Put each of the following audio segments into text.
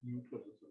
Mute कर दो sir.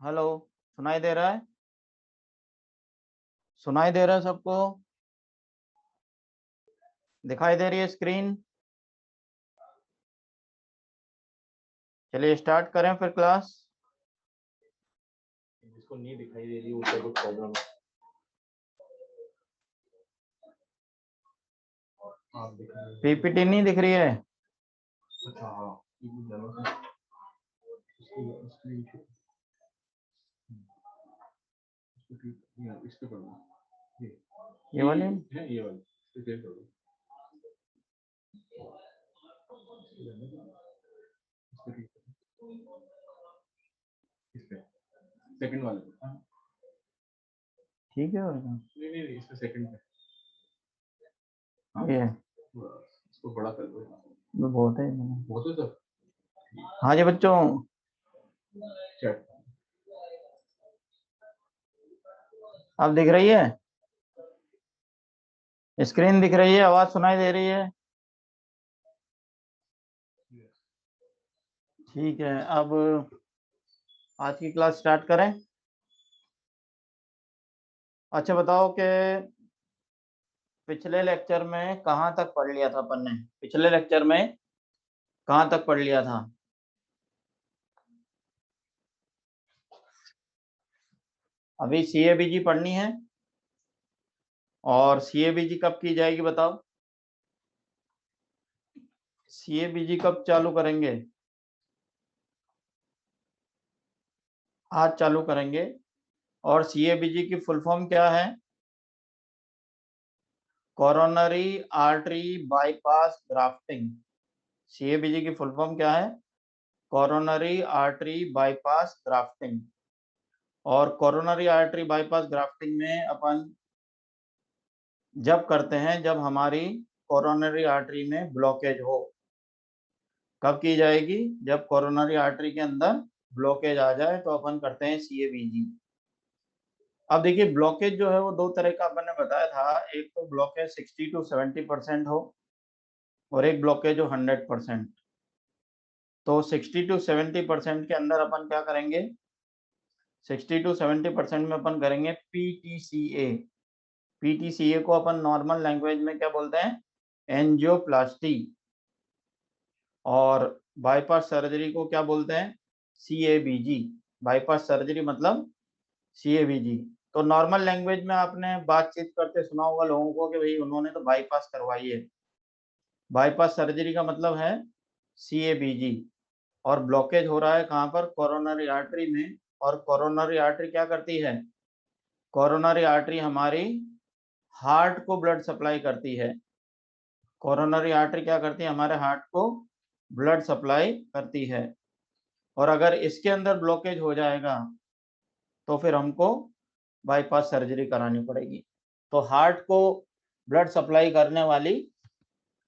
Hello, सुनाई दे रहा है? सुनाई दे रहा है सबको? दिखाई दे रही है स्क्रीन? चलिए स्टार्ट करें फिर क्लास। जिसको नहीं दिखाई दे रही उसका कुछ प्रॉब्लम है। आप दिख रहे हैं। पीपीटी नहीं दिख रही है? अच्छा हाँ, इस पे कर दो, ये वाली? है ये वाली, इस पे क्लिक कर दो, इस पे सेकंड वाले पे। हाँ। ठीक है और क्या? नहीं नहीं नहीं, इस पे सेकंड पे। ये बस इसको बड़ा कर दो, ये बहुत है। बहुत है सर। हाँ जी बच्चों, चैट अब दिख रही है? स्क्रीन दिख रही है? आवाज सुनाई दे रही है? ठीक है, अब आज की क्लास स्टार्ट करें। अच्छा बताओ कि पिछले लेक्चर में कहाँ तक पढ़ लिया था अपन ने? पिछले लेक्चर में कहाँ तक पढ़ लिया था? अभी सीएबीजी पढ़नी है। और सीएबीजी कब की जाएगी बताओ? सीएबीजी कब चालू करेंगे? आज चालू करेंगे। और सीएबीजी की फुल फॉर्म क्या है? Coronary artery bypass grafting. CABG की फुल फॉर्म क्या है? Coronary artery bypass grafting. और कोरोनरी आर्टरी बाईपास ग्राफ्टिंग में अपन जब करते हैं जब हमारी कोरोनरी आर्टरी में ब्लॉकेज हो। कब की जाएगी? जब कोरोनरी आर्टरी के अंदर ब्लॉकेज आ जाए तो अपन करते हैं सीएबीजी। अब देखिए, ब्लॉकेज जो है वो दो तरह का अपन ने बताया था। एक तो ब्लॉकेज 60 to 70% हो, और एक ब्लॉकेज जो 100%। तो 60 to 70% के अंदर अपन क्या करेंगे? 60 to 70% में अपन करेंगे पीटीसीए। पीटीसीए को अपन नॉर्मल लैंग्वेज में क्या बोलते हैं? एंजियोप्लास्टी। और बाईपास सर्जरी को क्या बोलते हैं? सीएबीजी। बाईपास सर्जरी मतलब सीएबीजी। तो नॉर्मल लैंग्वेज में आपने बातचीत करते सुना होगा लोगों को कि भाई उन्होंने तो बाईपास करवाई है। बाईपास सर्जरी का मतलब है सीएबीजी। और ब्लॉकेज हो रहा है कहाँ पर? कोरोनरी आर्टरी में। और कोरोनरी आर्टरी क्या करती है? कोरोनरी आर्टरी हमारी हार्ट को ब्लड सप्लाई करती है। कोरोनरी आर्टरी क्या करती है? हमारे हार्ट को ब्लड सप्लाई करती है। और अगर इसके अंदर ब्लॉकेज हो जाएगा तो फिर हमको बाईपास सर्जरी करानी पड़ेगी। तो हार्ट को ब्लड सप्लाई करने वाली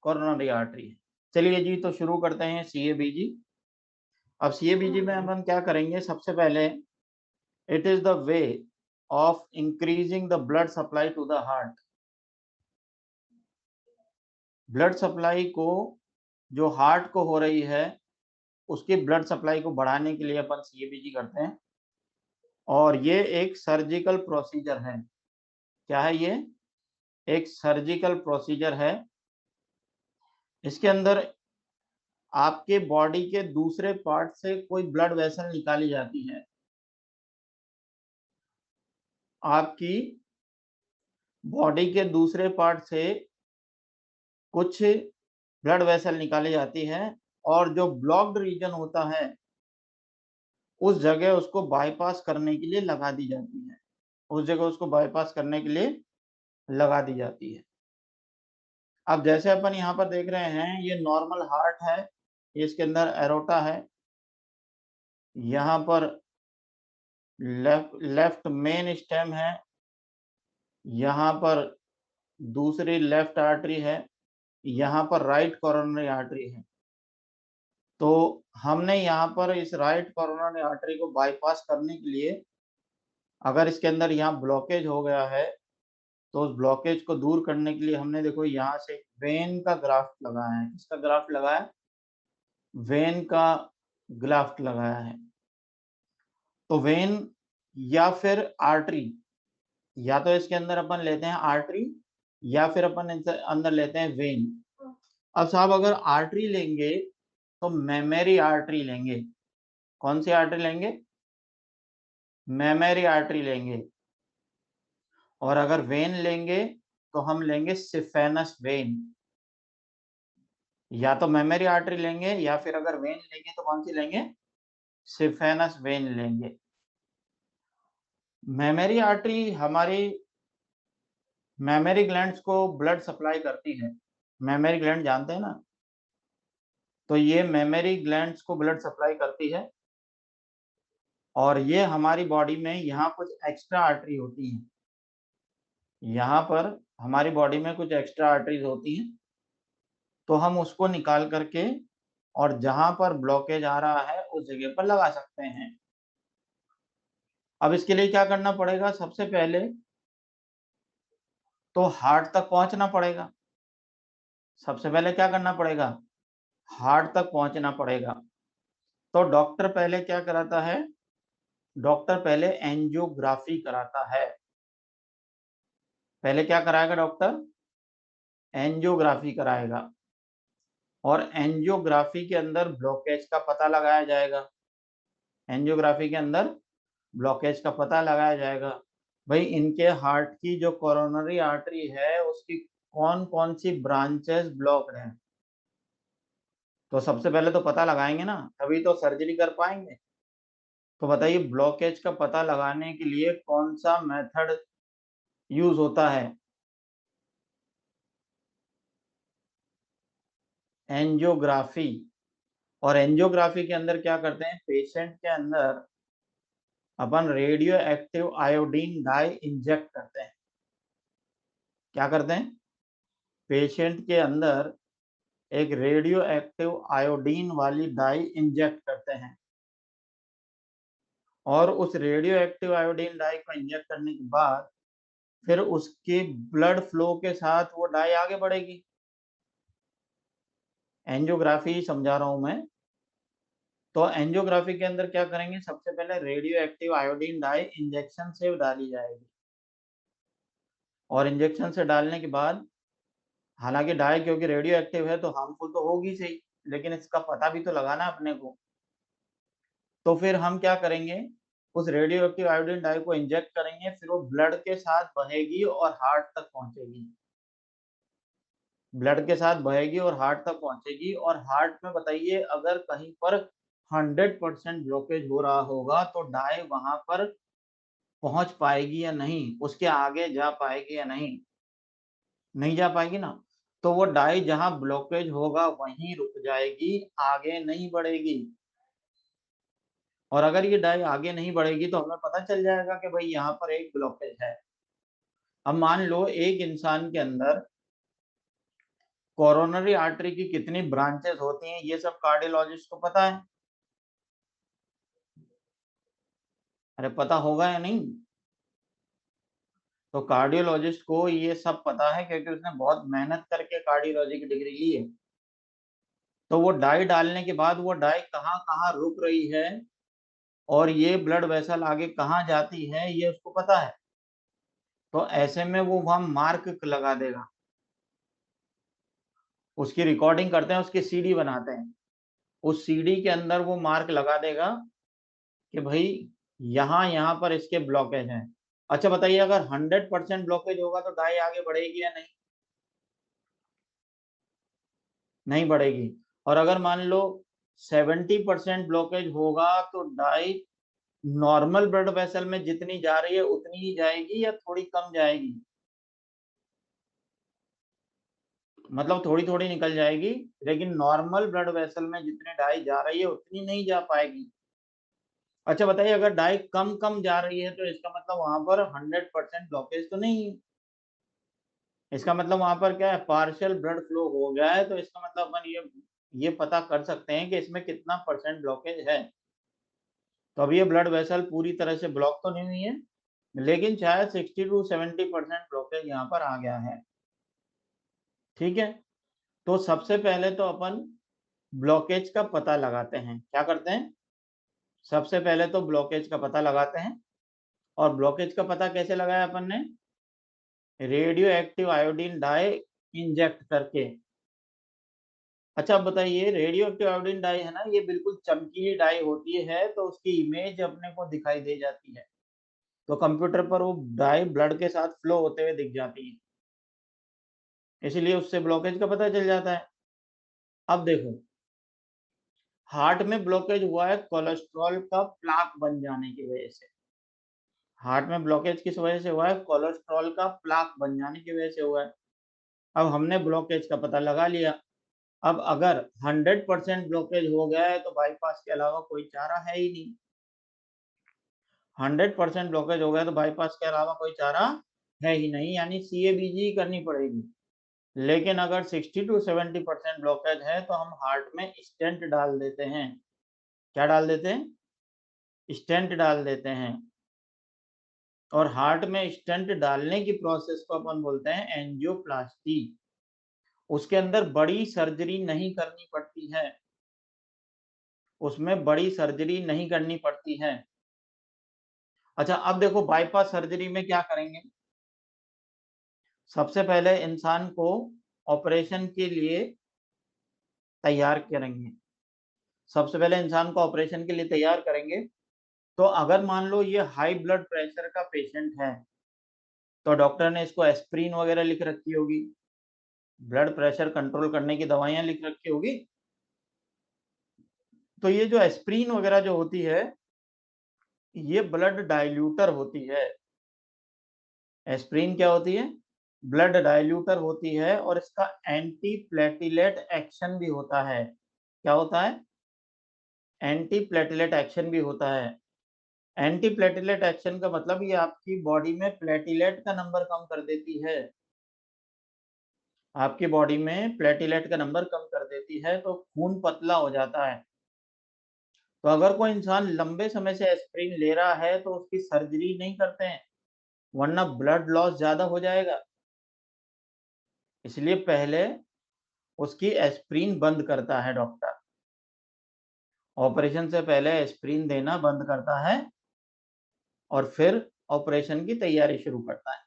कोरोनरी आर्टरी है। चलिए जी, तो शुरू करते हैं सीएबीजी। अब सीएबीजी में हम क्या करेंगे? सबसे पहले, it is the way of increasing the blood supply to the heart. Blood supply को जो हार्ट को हो रही है उसकी ब्लड सप्लाई को बढ़ाने के लिए अपन सीएबीजी करते हैं। और ये एक सर्जिकल प्रोसीजर है। क्या है ये? एक सर्जिकल प्रोसीजर है। इसके अंदर आपके बॉडी के दूसरे पार्ट से कोई ब्लड वेसल निकाली जाती है। आपकी बॉडी के दूसरे पार्ट से कुछ ब्लड वेसल निकाली जाती है, और जो ब्लॉक्ड रीजन होता है उस जगह उसको बाईपास करने के लिए लगा दी जाती है। उस जगह उसको बाईपास करने के लिए लगा दी जाती है। अब जैसे अपन यहाँ पर देख रहे हैं, ये नॉर्मल हार्ट है, इसके अंदर एरोटा है। यहाँ पर लेफ्ट मेन स्टेम है। यहाँ पर दूसरी लेफ्ट आर्टरी है। यहाँ पर राइट कोरोनरी आर्टरी है। तो हमने यहाँ पर इस राइट कोरोनरी आर्टरी को बाईपास करने के लिए, अगर इसके अंदर यहाँ ब्लॉकेज हो गया है तो उस ब्लॉकेज को दूर करने के लिए हमने देखो यहाँ से वेन का ग्राफ्ट लगाया है। किसका ग्राफ्ट लगाया है? वेन का ग्राफ्ट लगाया है। तो वेन या फिर आर्टरी, या तो इसके अंदर अपन लेते हैं आर्टरी या फिर अपन अंदर लेते हैं वेन। अब साहब अगर आर्टरी लेंगे तो मेमोरी आर्टरी लेंगे। कौन सी आर्टरी लेंगे? मेमोरी आर्टरी लेंगे। और अगर वेन लेंगे तो हम लेंगे सिफेनस वेन। या तो मेमोरी आर्टरी लेंगे या फिर अगर वेन लेंगे तो कौन सी लेंगे, सिफेनस वेन लेंगे। मेमोरी आर्टरी हमारी मेमोरी ग्लैंड्स को ब्लड सप्लाई करती है। मेमोरी ग्लैंड जानते हैं ना, तो ये मेमोरी ग्लैंड्स को ब्लड सप्लाई करती है और ये हमारी बॉडी में यहाँ कुछ एक्स्ट्रा आर्टरी होती हैं। यहाँ पर हमारी बॉडी में कुछ एक्स्ट्रा आर्टरीज होती हैं, तो हम उसको निकाल करके और जहां पर ब्लॉकेज आ रहा है उस जगह पर लगा सकते हैं। अब इसके लिए क्या करना पड़ेगा, सबसे पहले तो हार्ट तक पहुंचना पड़ेगा। सबसे पहले क्या करना पड़ेगा, हार्ट तक पहुंचना पड़ेगा। तो डॉक्टर पहले क्या कराता है, डॉक्टर पहले एंजियोग्राफी कराता है। पहले क्या कराएगा डॉक्टर, एंजियोग्राफी कराएगा और एंजियोग्राफी के अंदर ब्लॉकेज का पता लगाया जाएगा। एंजियोग्राफी के अंदर ब्लॉकेज का पता लगाया जाएगा। भाई इनके हार्ट की जो कोरोनरी आर्टरी है उसकी कौन कौन सी ब्रांचेस ब्लॉक्ड हैं, तो सबसे पहले तो पता लगाएंगे ना, तभी तो सर्जरी कर पाएंगे। तो बताइए ब्लॉकेज का पता लगाने के लिए कौन सा मेथड यूज होता है, एंजियोग्राफी। और एंजियोग्राफी के अंदर क्या करते हैं, पेशेंट के अंदर अपन radioactive iodine dye inject करते हैं। क्या करते हैं, पेशेंट के अंदर एक रेडियो एक्टिव आयोडीन वाली डाई इंजेक्ट करते हैं और उस रेडियो एक्टिव आयोडीन डाई को इंजेक्ट करने के बाद फिर उसके ब्लड फ्लो के साथ वो डाई आगे बढ़ेगी। एंजियोग्राफी समझा रहा हूं मैं। तो एंजियोग्राफी के अंदर क्या करेंगे, सबसे पहले radioactive iodine dye injection से डाली जाएगी और इंजेक्शन से डालने के बाद, हालांकि डाई क्योंकि रेडियो एक्टिव है तो हार्मफुल तो होगी सही, लेकिन इसका पता भी तो लगाना अपने को। तो फिर हम क्या करेंगे, उस रेडियो एक्टिव आयोडीन डाई को इंजेक्ट करेंगे, फिर वो ब्लड के साथ बहेगी और हार्ट तक पहुंचेगी। ब्लड के साथ बहेगी और हार्ट तक पहुंचेगी और हार्ट में बताइए अगर कहीं पर 100% ब्लॉकेज हो रहा होगा तो डाई वहां पर पहुंच पाएगी या नहीं, उसके आगे जा पाएगी या नहीं, नहीं जा पाएगी ना। तो वो डाई जहां ब्लॉकेज होगा वहीं रुक जाएगी, आगे नहीं बढ़ेगी। और अगर ये डाई आगे नहीं बढ़ेगी तो हमें पता चल जाएगा कि भाई यहाँ पर एक ब्लॉकेज है। अब मान लो एक इंसान के अंदर कोरोनरी आर्टरी की कितनी ब्रांचेस होती हैं, ये सब कार्डियोलॉजिस्ट को पता है। अरे पता होगा या नहीं, तो कार्डियोलॉजिस्ट को ये सब पता है क्योंकि उसने बहुत मेहनत करके कार्डियोलॉजी की डिग्री ली है। तो वो डाई डालने के बाद वो डाई कहाँ कहाँ रुक रही है और ये ब्लड वेसल आगे कहाँ जाती है ये उसको पता है। तो ऐसे में वो वहां मार्क लगा देगा, उसकी रिकॉर्डिंग करते हैं, उसकी सीडी बनाते हैं, उस सीडी के अंदर वो मार्क लगा देगा कि भाई यहाँ यहाँ पर इसके ब्लॉकेज हैं। अच्छा बताइए अगर 100% ब्लॉकेज होगा तो डाई आगे बढ़ेगी या नहीं, नहीं बढ़ेगी। और अगर मान लो 70% ब्लॉकेज होगा तो डाई नॉर्मल ब्लड वेसल में जितनी जा रही है उतनी ही जाएगी या थोड़ी कम जाएगी, मतलब थोड़ी थोड़ी निकल जाएगी, लेकिन नॉर्मल ब्लड वेसल में जितनी डाई जा रही है उतनी नहीं जा पाएगी। अच्छा बताइए अगर डाई कम कम जा रही है तो इसका मतलब वहां पर 100% ब्लॉकेज तो नहीं है, इसका मतलब वहां पर क्या है, पार्शियल ब्लड फ्लो हो गया है। तो इसका मतलब अपन ये पता कर सकते हैं कि इसमें कितना परसेंट ब्लॉकेज है। तो अब ये ब्लड वेसल पूरी तरह से ब्लॉक तो नहीं हुई है, लेकिन शायद 60 to 70% ब्लॉकेज यहाँ पर आ गया है। ठीक है, तो सबसे पहले तो अपन ब्लॉकेज का पता लगाते हैं। क्या करते हैं, सबसे पहले तो ब्लॉकेज का पता लगाते हैं। और ब्लॉकेज का पता कैसे लगाया अपन ने, radio active iodine dye inject करके। अच्छा अब बताइए रेडियो एक्टिव आयोडीन डाई है ना, ये बिल्कुल चमकीली डाई होती है तो उसकी इमेज अपने को दिखाई दे जाती है, तो कंप्यूटर पर वो डाई ब्लड के साथ फ्लो होते हुए दिख जाती है, इसलिए उससे ब्लॉकेज का पता चल जाता है। अब देखो, हार्ट में ब्लॉकेज हुआ है कोलेस्ट्रॉल का प्लाक बन जाने की वजह से। हार्ट में ब्लॉकेज किस वजह से हुआ है? कोलेस्ट्रॉल का प्लाक बन जाने की वजह से हुआ है। अब हमने ब्लॉकेज का पता लगा लिया। अब अगर 100% ब्लॉकेज हो गया है तो बाईपास के अलावा कोई चारा है ही नहीं। 100% ब्लॉकेज हो गया तो बाईपास के अलावा कोई चारा है ही नहीं, यानी CABG करनी पड़ेगी। लेकिन अगर 60 to 70% ब्लॉकेज है तो हम हार्ट में स्टेंट डाल देते हैं। क्या डाल देते हैं? स्टेंट डाल देते हैं। और हार्ट में स्टेंट डालने की प्रोसेस को अपन बोलते हैं एंजियोप्लास्टी। उसके अंदर बड़ी सर्जरी नहीं करनी पड़ती है, उसमें बड़ी सर्जरी नहीं करनी पड़ती है। अच्छा, अब देखो बाईपास सर्जरी में क्या करेंगे। सबसे पहले इंसान को ऑपरेशन के लिए तैयार करेंगे। सबसे पहले इंसान को ऑपरेशन के लिए तैयार करेंगे। तो अगर मान लो ये हाई ब्लड प्रेशर का पेशेंट है तो डॉक्टर ने इसको एस्प्रिन वगैरह लिख रखी होगी, ब्लड प्रेशर कंट्रोल करने की दवाइयां लिख रखी होगी। तो ये जो एस्प्रिन वगैरह जो होती है ये ब्लड डाइल्यूटर होती है। एस्प्रिन क्या होती है? ब्लड डाइल्यूटर होती है और इसका एंटी प्लेटिलेट एक्शन भी होता है। क्या होता है? एंटी प्लेटिलेट एक्शन भी होता है। एंटी प्लेटिलेट एक्शन का मतलब ये आपकी बॉडी में प्लेटिलेट का नंबर कम कर देती है। आपकी बॉडी में प्लेटिलेट का नंबर कम कर देती है तो खून पतला हो जाता है। तो अगर कोई इंसान लंबे समय से एस्प्रिन ले रहा है तो उसकी सर्जरी नहीं करते हैं, वरना ब्लड लॉस ज्यादा हो जाएगा। इसलिए पहले उसकी एस्प्रिन बंद करता है डॉक्टर। ऑपरेशन से पहले एस्प्रिन देना बंद करता है और फिर ऑपरेशन की तैयारी शुरू करता है।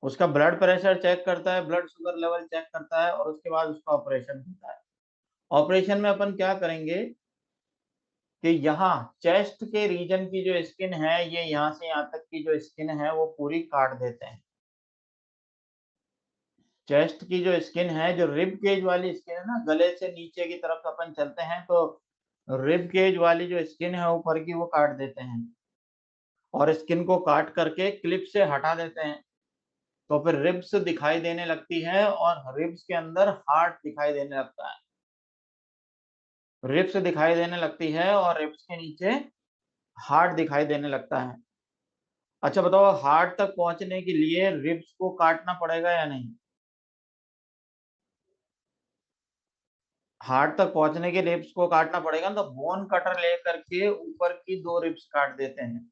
उसका ब्लड प्रेशर चेक करता है, ब्लड शुगर लेवल चेक करता है और उसके बाद उसका ऑपरेशन होता है। ऑपरेशन में अपन क्या करेंगे कि यहाँ चेस्ट के रीजन की जो स्किन है, ये यहाँ से यहाँ तक की जो स्किन है वो पूरी काट देते हैं। चेस्ट की जो स्किन है, जो रिब केज वाली स्किन है ना, गले से नीचे की तरफ अपन चलते हैं तो रिब केज वाली जो स्किन है ऊपर की वो काट देते हैं और स्किन को काट करके क्लिप से हटा देते हैं। तो फिर रिब्स दिखाई देने लगती है और रिब्स के अंदर हार्ट दिखाई देने लगता है। रिब्स दिखाई देने लगती है और रिब्स के नीचे हार्ट दिखाई देने लगता है। अच्छा बताओ, हार्ट तक पहुंचने के लिए रिब्स को काटना पड़ेगा या नहीं? हार्ट तक पहुंचने के रिब्स को काटना पड़ेगा, तो बोन कटर लेकर के ऊपर की 2 रिब्स काट देते हैं।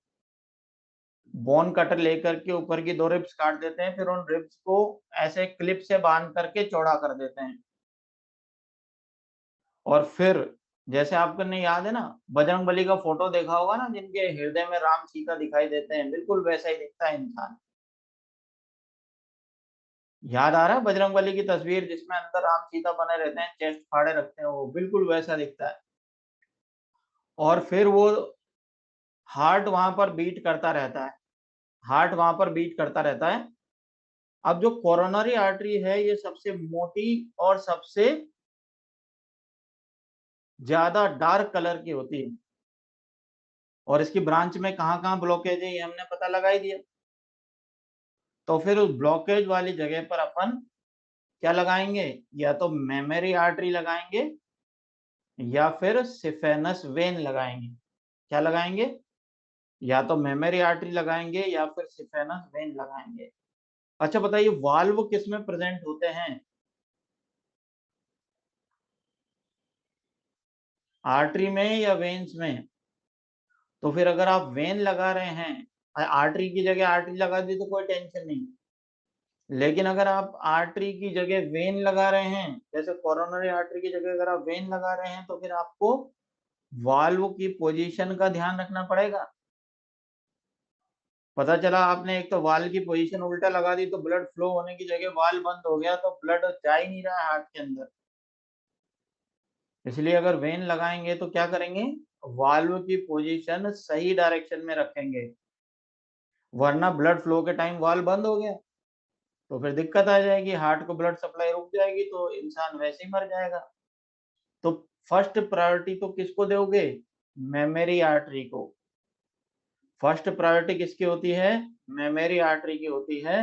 बोन कटर लेकर के ऊपर की 2 रिब्स काट देते हैं, फिर उन रिब्स को ऐसे क्लिप से बांध करके चौड़ा कर देते हैं। और फिर जैसे आपको नहीं याद है ना, बजरंगबली का फोटो देखा होगा ना, जिनके हृदय में राम सीता दिखाई देते हैं, बिल्कुल वैसा ही दिखता है इंसान। याद आ रहा है बजरंगबली की तस्वीर जिसमें अंदर राम सीता बने रहते हैं, चेस्ट फाड़े रखते हैं, वो बिल्कुल वैसा दिखता है। और फिर वो हार्ट वहां पर बीट करता रहता है। हार्ट वहां पर बीट करता रहता है। अब जो कोरोनरी आर्टरी है ये सबसे मोटी और सबसे ज्यादा डार्क कलर की होती है और इसकी ब्रांच में कहाँ कहाँ ब्लॉकेज है ये हमने पता लगा ही दिया। तो फिर उस ब्लॉकेज वाली जगह पर अपन क्या लगाएंगे? या तो मेमोरी आर्टरी लगाएंगे या फिर सिफेनस वेन लगाएंगे। क्या लगाएंगे? या तो मेमोरी आर्टरी लगाएंगे या फिर सिफेनस वेन लगाएंगे। अच्छा बताइए, वाल्व किस में प्रेजेंट होते हैं? आर्टरी में या वेन्स में? तो फिर अगर आप वेन लगा रहे हैं, आर्टरी की जगह आर्टरी लगा दी तो कोई टेंशन नहीं। लेकिन अगर आप आर्टरी की जगह वेन लगा रहे हैं, जैसे कोरोनरी आर्टरी की जगह अगर आप वेन लगा रहे हैं, तो फिर आपको वाल्व की पोजीशन का ध्यान रखना पड़ेगा। पता चला आपने एक तो वाल्व की पोजीशन उल्टा लगा दी तो ब्लड फ्लो होने की जगह वाल्व बंद हो गया, तो ब्लड जा ही नहीं रहा है हार्ट के अंदर। इसलिए अगर वेन लगाएंगे तो क्या करेंगे? वाल्व की पोजीशन सही डायरेक्शन में रखेंगे, वरना ब्लड फ्लो के टाइम वाल्व बंद हो गया तो फिर दिक्कत आ जाएगी, हार्ट को ब्लड सप्लाई रुक जाएगी तो इंसान वैसे ही मर जाएगा। तो फर्स्ट प्रायोरिटी तो किसको दोगे? मेमोरी आर्टरी को। फर्स्ट प्रायोरिटी किसकी होती है? मेमोरी आर्टरी की होती है।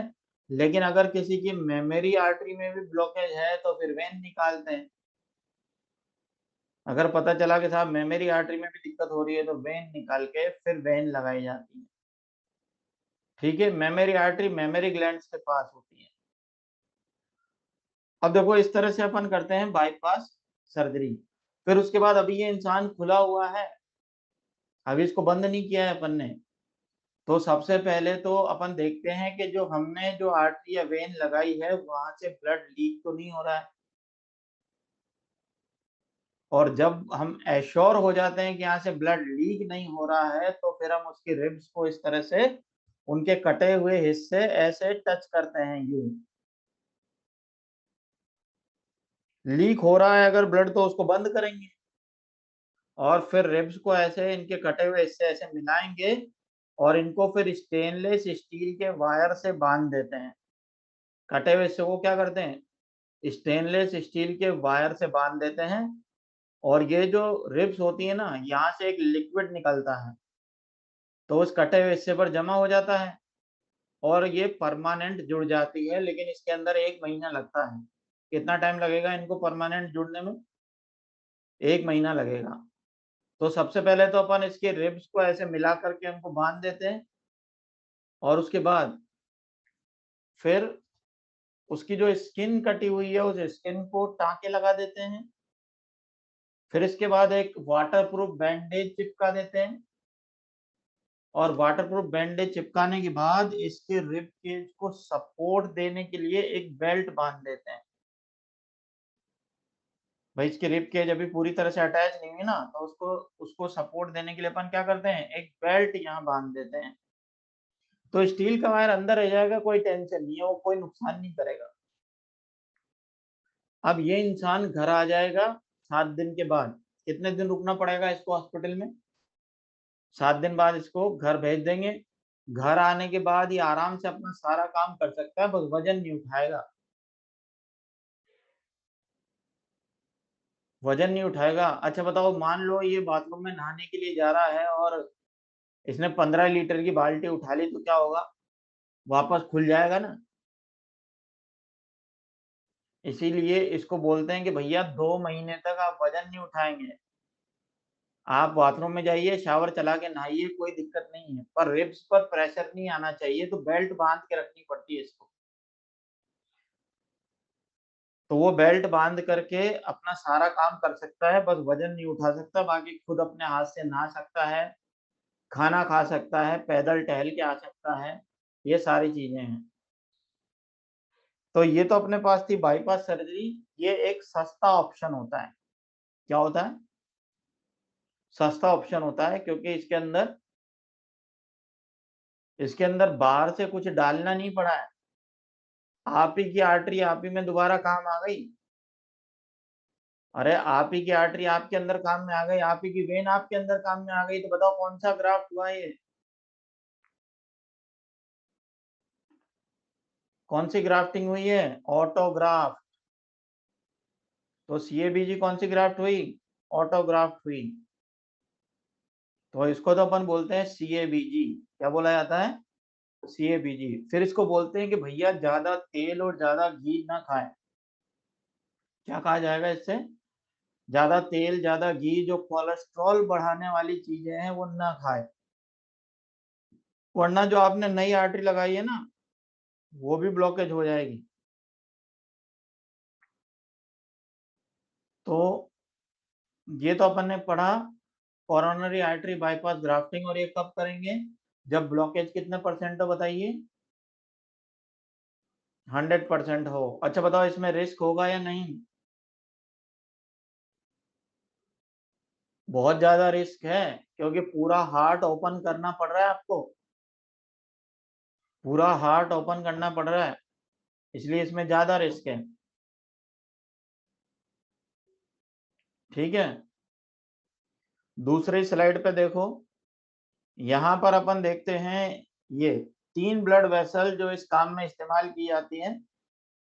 लेकिन अगर किसी की मेमोरी आर्टरी में भी ब्लॉकेज है तो फिर वेन निकालते हैं। अगर पता चला कि साहब मेमोरी आर्टरी में भी दिक्कत हो रही है तो वेन निकाल के फिर वेन लगाई जाती है। ठीक है, मेमोरी आर्टरी मेमोरी ग्लैंड्स के पास होती है। अब देखो इस तरह से अपन करते हैं बाईपास सर्जरी। फिर उसके बाद अभी ये इंसान खुला हुआ है, अभी इसको बंद नहीं किया है अपन ने। तो सबसे पहले तो अपन देखते हैं कि जो हमने जो आर्टरी या वेन लगाई है वहां से ब्लड लीक तो नहीं हो रहा है। और जब हम एश्योर हो जाते हैं कि यहाँ से ब्लड लीक नहीं हो रहा है तो फिर हम उसकी रिब्स को इस तरह से उनके कटे हुए हिस्से ऐसे टच करते हैं। यूं लीक हो रहा है अगर ब्लड तो उसको बंद करेंगे और फिर रिब्स को ऐसे इनके कटे हुए हिस्से ऐसे मिलाएंगे और इनको फिर स्टेनलेस स्टील के वायर से बांध देते हैं। कटे हुए हिस्से को क्या करते हैं? स्टेनलेस स्टील के वायर से बांध देते हैं। और ये जो रिब्स होती है ना, यहाँ से एक लिक्विड निकलता है तो उस कटे हुए हिस्से पर जमा हो जाता है और ये परमानेंट जुड़ जाती है। लेकिन इसके अंदर 1 महीना लगता है। कितना टाइम लगेगा इनको परमानेंट जुड़ने में? 1 महीना लगेगा। तो सबसे पहले तो अपन इसके रिब्स को ऐसे मिला करके उनको बांध देते हैं और उसके बाद फिर उसकी जो स्किन कटी हुई है उस स्किन को टाँके लगा देते हैं। फिर इसके बाद एक वाटरप्रूफ बैंडेज चिपका देते हैं और वाटरप्रूफ बैंडेज चिपकाने के बाद इसके रिब केज को सपोर्ट देने के लिए एक बेल्ट बांध देते हैं। भाई इसकी रिब केज अभी पूरी तरह से अटैच नहीं हुई ना, तो उसको सपोर्ट देने के लिए अपन क्या करते हैं? एक बेल्ट यहाँ बांध देते हैं। तो स्टील का वायर अंदर रह जाएगा, कोई टेंशन नहीं है, वो कोई नुकसान नहीं करेगा। अब ये इंसान घर आ जाएगा 7 दिन के बाद। कितने दिन रुकना पड़ेगा इसको हॉस्पिटल में? 7 दिन बाद इसको घर भेज देंगे। घर आने के बाद ये आराम से अपना सारा काम कर सकता है, बस वजन नहीं उठाएगा। वजन नहीं उठाएगा। अच्छा बताओ, मान लो ये बाथरूम में नहाने के लिए जा रहा है और इसने 15 लीटर की बाल्टी उठा ली तो क्या होगा? वापस खुल जाएगा ना। इसीलिए इसको बोलते हैं कि भैया 2 महीने तक आप वजन नहीं उठाएंगे। आप बाथरूम में जाइए, शावर चला के नहाइए, कोई दिक्कत नहीं है, पर रिब्स पर प्रेशर नहीं आना चाहिए, तो बेल्ट बांध के रखनी पड़ती है इसको। तो वो बेल्ट बांध करके अपना सारा काम कर सकता है, बस वजन नहीं उठा सकता। बाकी खुद अपने हाथ से नहा सकता है, खाना खा सकता है, पैदल टहल के आ सकता है, ये सारी चीजें हैं। तो ये तो अपने पास थी बाईपास सर्जरी। ये एक सस्ता ऑप्शन होता है। क्या होता है? सस्ता ऑप्शन होता है, क्योंकि इसके अंदर बाहर से कुछ डालना नहीं पड़ा है। आप ही की आर्टरी आप ही में दोबारा काम आ गई। अरे आप ही की आर्टरी आपके अंदर काम में आ गई, आप ही की वेन आपके अंदर काम में आ गई, तो बताओ कौन सा ग्राफ्ट हुआ ये? कौन सी ग्राफ्टिंग हुई है? ऑटोग्राफ्ट। तो सीएबीजी कौन सी ग्राफ्ट हुई? ऑटोग्राफ्ट हुई। तो इसको तो अपन बोलते हैं सीएबीजी। क्या बोला जाता है? सीएबीजी। फिर इसको बोलते हैं कि भैया ज्यादा तेल और ज्यादा घी ना खाएं। क्या कहा जाएगा इससे? ज्यादा तेल ज्यादा घी, जो कोलेस्ट्रॉल बढ़ाने वाली चीजें हैं वो ना खाए, वरना जो आपने नई आर्टरी लगाई है ना वो भी ब्लॉकेज हो जाएगी। तो ये तो अपन ने पढ़ा कोरोनरी आर्टरी बाईपास ग्राफ्टिंग। और ये कब करेंगे? जब ब्लॉकेज कितने परसेंट हो बताइए? 100% हो। अच्छा बताओ, इसमें रिस्क होगा या नहीं? बहुत ज्यादा रिस्क है, क्योंकि पूरा हार्ट ओपन करना पड़ रहा है आपको। पूरा हार्ट ओपन करना पड़ रहा है, इसलिए इसमें ज्यादा रिस्क है। ठीक है, दूसरी स्लाइड पे देखो। यहां पर अपन देखते हैं ये 3 ब्लड वेसल जो इस काम में इस्तेमाल की जाती हैं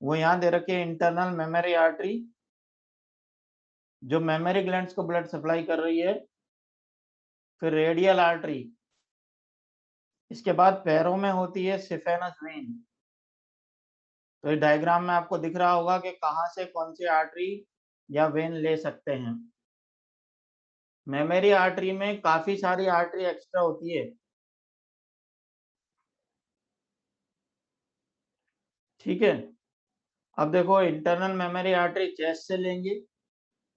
वो यहाँ दे रखे हैं। इंटरनल मेमोरी आर्टरी जो मेमोरी ग्लैंड्स को ब्लड सप्लाई कर रही है, फिर रेडियल आर्टरी, इसके बाद पैरों में होती है सिफेनस वेन। तो इस डायग्राम में आपको दिख रहा होगा कि कहाँ से कौन सी आर्टरी या वेन ले सकते हैं। मेमोरी आर्टरी में काफी सारी आर्टरी एक्स्ट्रा होती है, ठीक है। अब देखो, इंटरनल मेमोरी आर्टरी चेस्ट से लेंगे,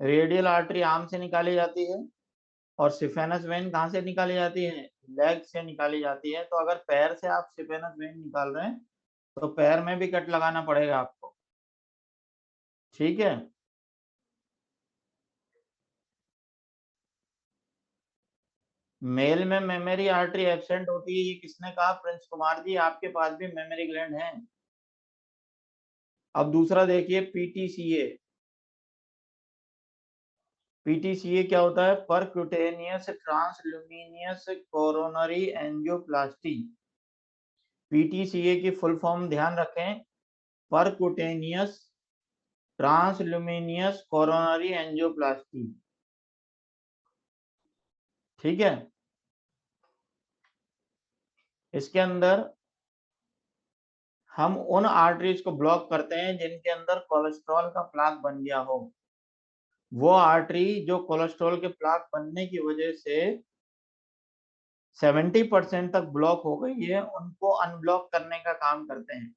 रेडियल आर्टरी आर्म से निकाली जाती है, और सिफेनस वेन कहाँ से निकाली जाती है? लेग से निकाली जाती है। तो अगर पैर से आप सिफेनस वेन निकाल रहे हैं तो पैर में भी कट लगाना पड़ेगा आपको, ठीक है। मेल में मेमोरी आर्टरी एब्सेंट होती है, ये किसने कहा? प्रिंस कुमार जी, आपके पास भी मेमोरी ग्लैंड है। अब दूसरा देखिए, पीटीसीए। पीटीसीए क्या होता है? Percutaneous transluminal coronary angioplasty. PTCA की फुल फॉर्म ध्यान रखें, परक्यूटेनियस ट्रांसल्यूमिनियस कोरोनरी एंजियोप्लास्टी, ठीक है। इसके अंदर हम उन आर्टरीज को ब्लॉक करते हैं जिनके अंदर कोलेस्ट्रॉल का प्लाक बन गया हो। वो आर्टरी जो कोलेस्ट्रॉल के प्लाक बनने की वजह से 70% तक ब्लॉक हो गई है, उनको अनब्लॉक करने का काम करते हैं।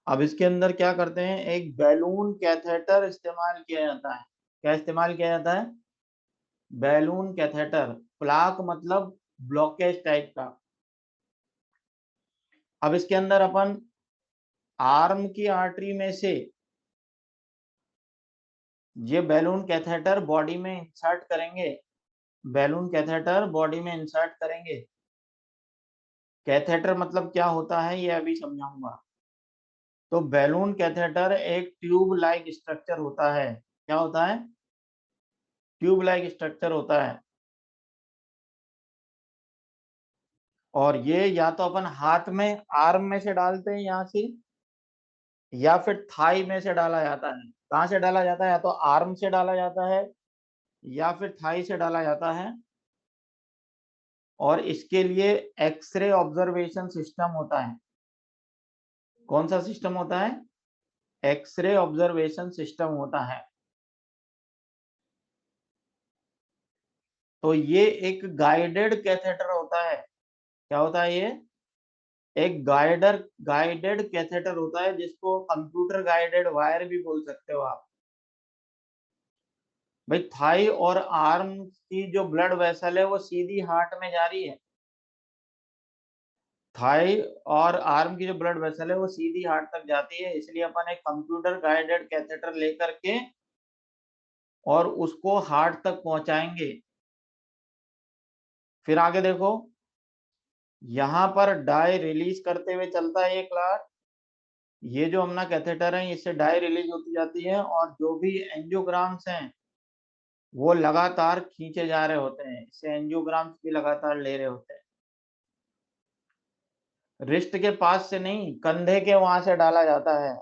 अब इसके अंदर क्या करते हैं? एक बैलून कैथेटर इस्तेमाल किया जाता है। क्या इस्तेमाल किया जाता है? Balloon catheter. प्लाक मतलब ब्लॉकेज टाइप का। अब इसके अंदर अपन आर्म की आर्टरी में से ये बैलून कैथेटर बॉडी में इंसर्ट करेंगे। बैलून कैथेटर बॉडी में इंसर्ट करेंगे। कैथेटर मतलब क्या होता है ये अभी समझाऊंगा। तो बैलून कैथेटर एक ट्यूब लाइक स्ट्रक्चर होता है। क्या होता है? ट्यूब लाइक स्ट्रक्चर होता है। और ये या तो अपन हाथ में आर्म में से डालते हैं यहाँ से, या फिर थाई में से डाला जाता है। कहाँ से डाला जाता है? या तो आर्म से डाला जाता है या फिर थाई से डाला जाता है। और इसके लिए एक्सरे ऑब्जर्वेशन सिस्टम होता है। कौन सा सिस्टम होता है? एक्सरे ऑब्जर्वेशन सिस्टम होता है। तो ये एक गाइडेड कैथेटर होता है। क्या होता है ये? एक गाइडेड कैथेटर होता है, जिसको कंप्यूटर गाइडेड वायर भी बोल सकते हो आप। भाई, थाई और आर्म की जो ब्लड वेसल है वो सीधी हार्ट में जा रही है। थाई और आर्म की जो ब्लड वेसल है वो सीधी हार्ट तक जाती है, इसलिए अपन एक कंप्यूटर गाइडेड कैथेटर लेकर के और उसको हार्ट तक पहुंचाएंगे। फिर आगे देखो, यहाँ पर डाई रिलीज करते हुए चलता है ये क्लॉट। ये जो अपना कैथेटर है इससे डाई रिलीज होती जाती है, और जो भी एंजियोग्राम्स हैं वो लगातार खींचे जा रहे होते हैं। इससे एंजियोग्राम्स भी लगातार ले रहे होते हैं। रिस्ट के पास से नहीं, कंधे के वहां से डाला जाता है,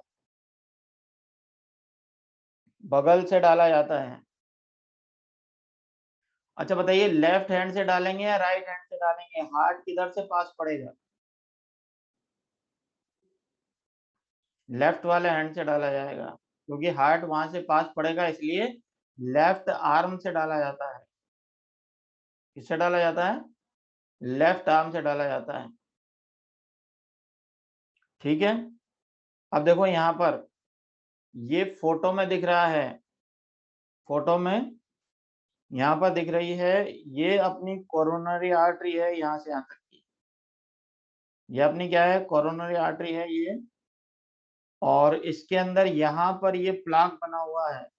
बगल से डाला जाता है। अच्छा बताइए, लेफ्ट हैंड से डालेंगे या राइट हैंड से डालेंगे? हार्ट किधर से पास पड़ेगा? लेफ्ट वाले हैंड से डाला जाएगा, क्योंकि हार्ट वहां से पास पड़ेगा, इसलिए लेफ्ट आर्म से डाला जाता है। किससे डाला जाता है? लेफ्ट आर्म से डाला जाता है, ठीक है। अब देखो यहाँ पर ये फोटो में दिख रहा है, फोटो में यहाँ पर दिख रही है, ये अपनी कोरोनरी आर्टरी है यहाँ से यहाँ तक की। ये अपनी क्या है? कोरोनरी आर्टरी है ये। और इसके अंदर यहाँ पर ये प्लाक बना हुआ है,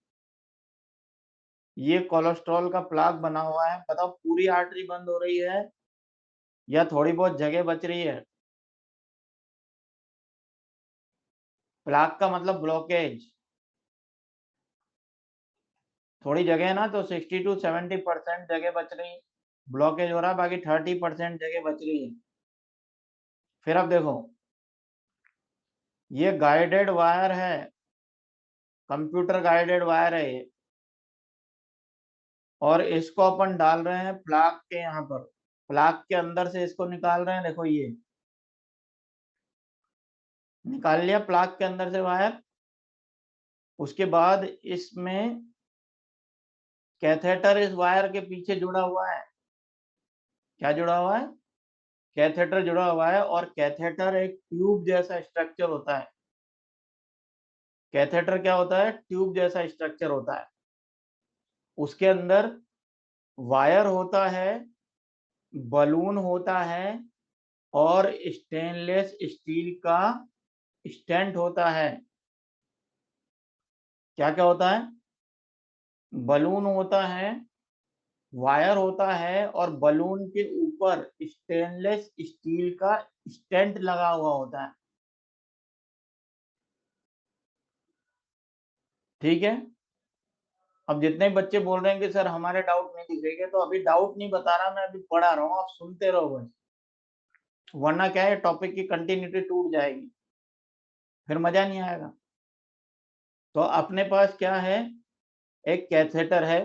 ये कोलेस्ट्रॉल का प्लाक बना हुआ है। बताओ, पूरी आर्टरी बंद हो रही है या थोड़ी बहुत जगह बच रही है? प्लाक का मतलब ब्लॉकेज। थोड़ी जगह है ना, तो 60 to 70% जगह बच रही, ब्लॉकेज हो रहा है, बाकी 30% जगह बच रही है। फिर अब देखो, ये गाइडेड वायर है, कंप्यूटर गाइडेड वायर है ये, और इसको अपन डाल रहे हैं प्लाग के यहाँ पर, प्लाग के अंदर से इसको निकाल रहे हैं। देखो ये निकाल लिया प्लाग के अंदर से वायर। उसके बाद इसमें कैथेटर इस वायर के पीछे जुड़ा हुआ है। क्या जुड़ा हुआ है? कैथेटर जुड़ा हुआ है। और कैथेटर एक ट्यूब जैसा स्ट्रक्चर होता है। कैथेटर क्या होता है? ट्यूब जैसा स्ट्रक्चर होता है। उसके अंदर वायर होता है, बलून होता है, और स्टेनलेस स्टील का स्टेंट होता है। क्या क्या होता है? बलून होता है, वायर होता है, और बलून के ऊपर स्टेनलेस स्टील का स्टेंट लगा हुआ होता है। ठीक है। अब जितने बच्चे बोल रहे हैं कि सर हमारे डाउट नहीं दिख रही है, तो अभी डाउट नहीं बता रहा मैं, अभी पढ़ा रहा हूँ, आप सुनते रहो बस, वरना क्या है टॉपिक की कंटिन्यूटी टूट जाएगी, फिर मजा नहीं आएगा। तो अपने पास क्या है? एक कैथेटर है।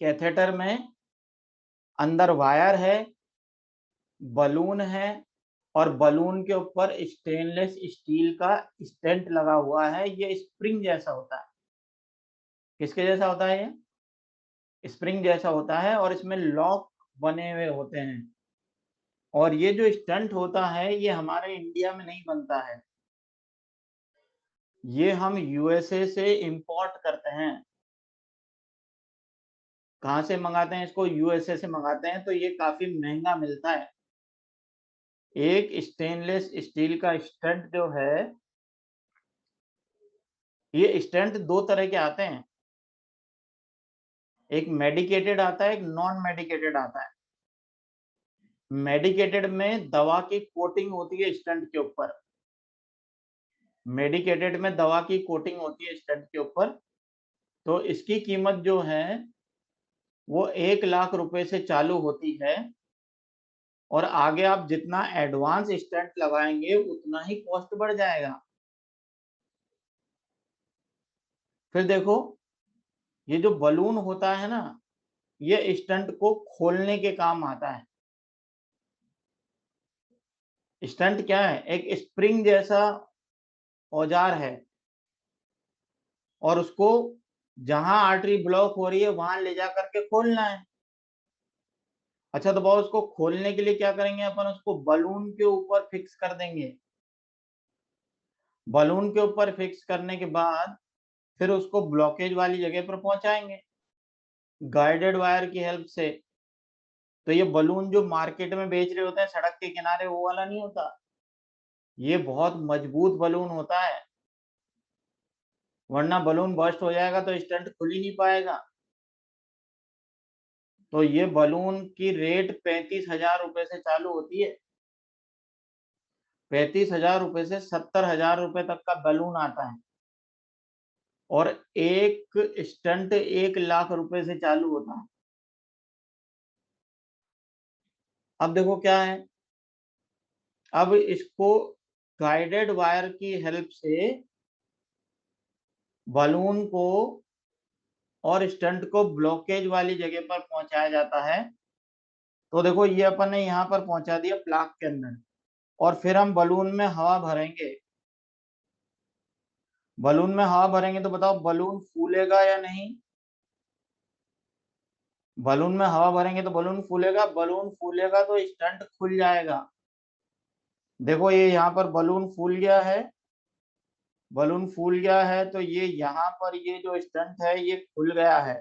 कैथेटर में अंदर वायर है, बलून है, और बलून के ऊपर स्टेनलेस स्टील का स्टेंट लगा हुआ है। ये स्प्रिंग जैसा होता है। किसके जैसा होता है? ये स्प्रिंग जैसा होता है, और इसमें लॉक बने हुए होते हैं। और ये जो स्टंट होता है ये हमारे इंडिया में नहीं बनता है, ये हम यूएसए से इंपोर्ट करते हैं। कहाँ से मंगाते हैं इसको? यूएसए से मंगाते हैं। तो ये काफी महंगा मिलता है। एक स्टेनलेस स्टील का स्टंट जो है, ये स्टंट दो तरह के आते हैं, एक मेडिकेटेड आता है, एक नॉन मेडिकेटेड आता है। मेडिकेटेड में दवा की कोटिंग होती है स्टंट के ऊपर। मेडिकेटेड में दवा की कोटिंग होती है स्टंट के ऊपर। तो इसकी कीमत जो है वो 1 लाख रुपए से चालू होती है, और आगे आप जितना एडवांस स्टंट लगाएंगे उतना ही कॉस्ट बढ़ जाएगा। फिर देखो, ये जो बलून होता है ना, ये स्टंट को खोलने के काम आता है। स्टंट क्या है? एक स्प्रिंग जैसा औजार है, और उसको जहां आर्टरी ब्लॉक हो रही है वहां ले जा करके खोलना है। अच्छा, तो बहुत उसको खोलने के लिए क्या करेंगे अपन? उसको बलून के ऊपर फिक्स कर देंगे। बलून के ऊपर फिक्स करने के बाद फिर उसको ब्लॉकेज वाली जगह पर पहुंचाएंगे गाइडेड वायर की हेल्प से। तो ये बलून जो मार्केट में बेच रहे होते हैं सड़क के किनारे, वो वाला नहीं होता, ये बहुत मजबूत बलून होता है, वरना बलून बर्स्ट हो जाएगा तो स्टंट खुल ही नहीं पाएगा। तो ये बलून की रेट 35,000 रुपए से चालू होती है। 35,000 रुपए से 70,000 रुपए तक का बलून आता है, और एक स्टंट 1 लाख रुपए से चालू होता है। अब देखो क्या है, अब इसको गाइडेड वायर की हेल्प से बलून को और स्टंट को ब्लॉकेज वाली जगह पर पहुंचाया जाता है। तो देखो ये अपन ने यहाँ पर पहुंचा दिया प्लाग के अंदर, और फिर हम बलून में हवा भरेंगे। बलून में हवा भरेंगे तो बताओ बलून फूलेगा या नहीं? बलून में हवा भरेंगे तो बलून फूलेगा। बलून फूलेगा तो स्टंट खुल जाएगा। देखो ये यहाँ पर बलून फूल गया है। बलून फूल गया है तो ये यहाँ पर ये जो स्टंट है ये खुल गया है।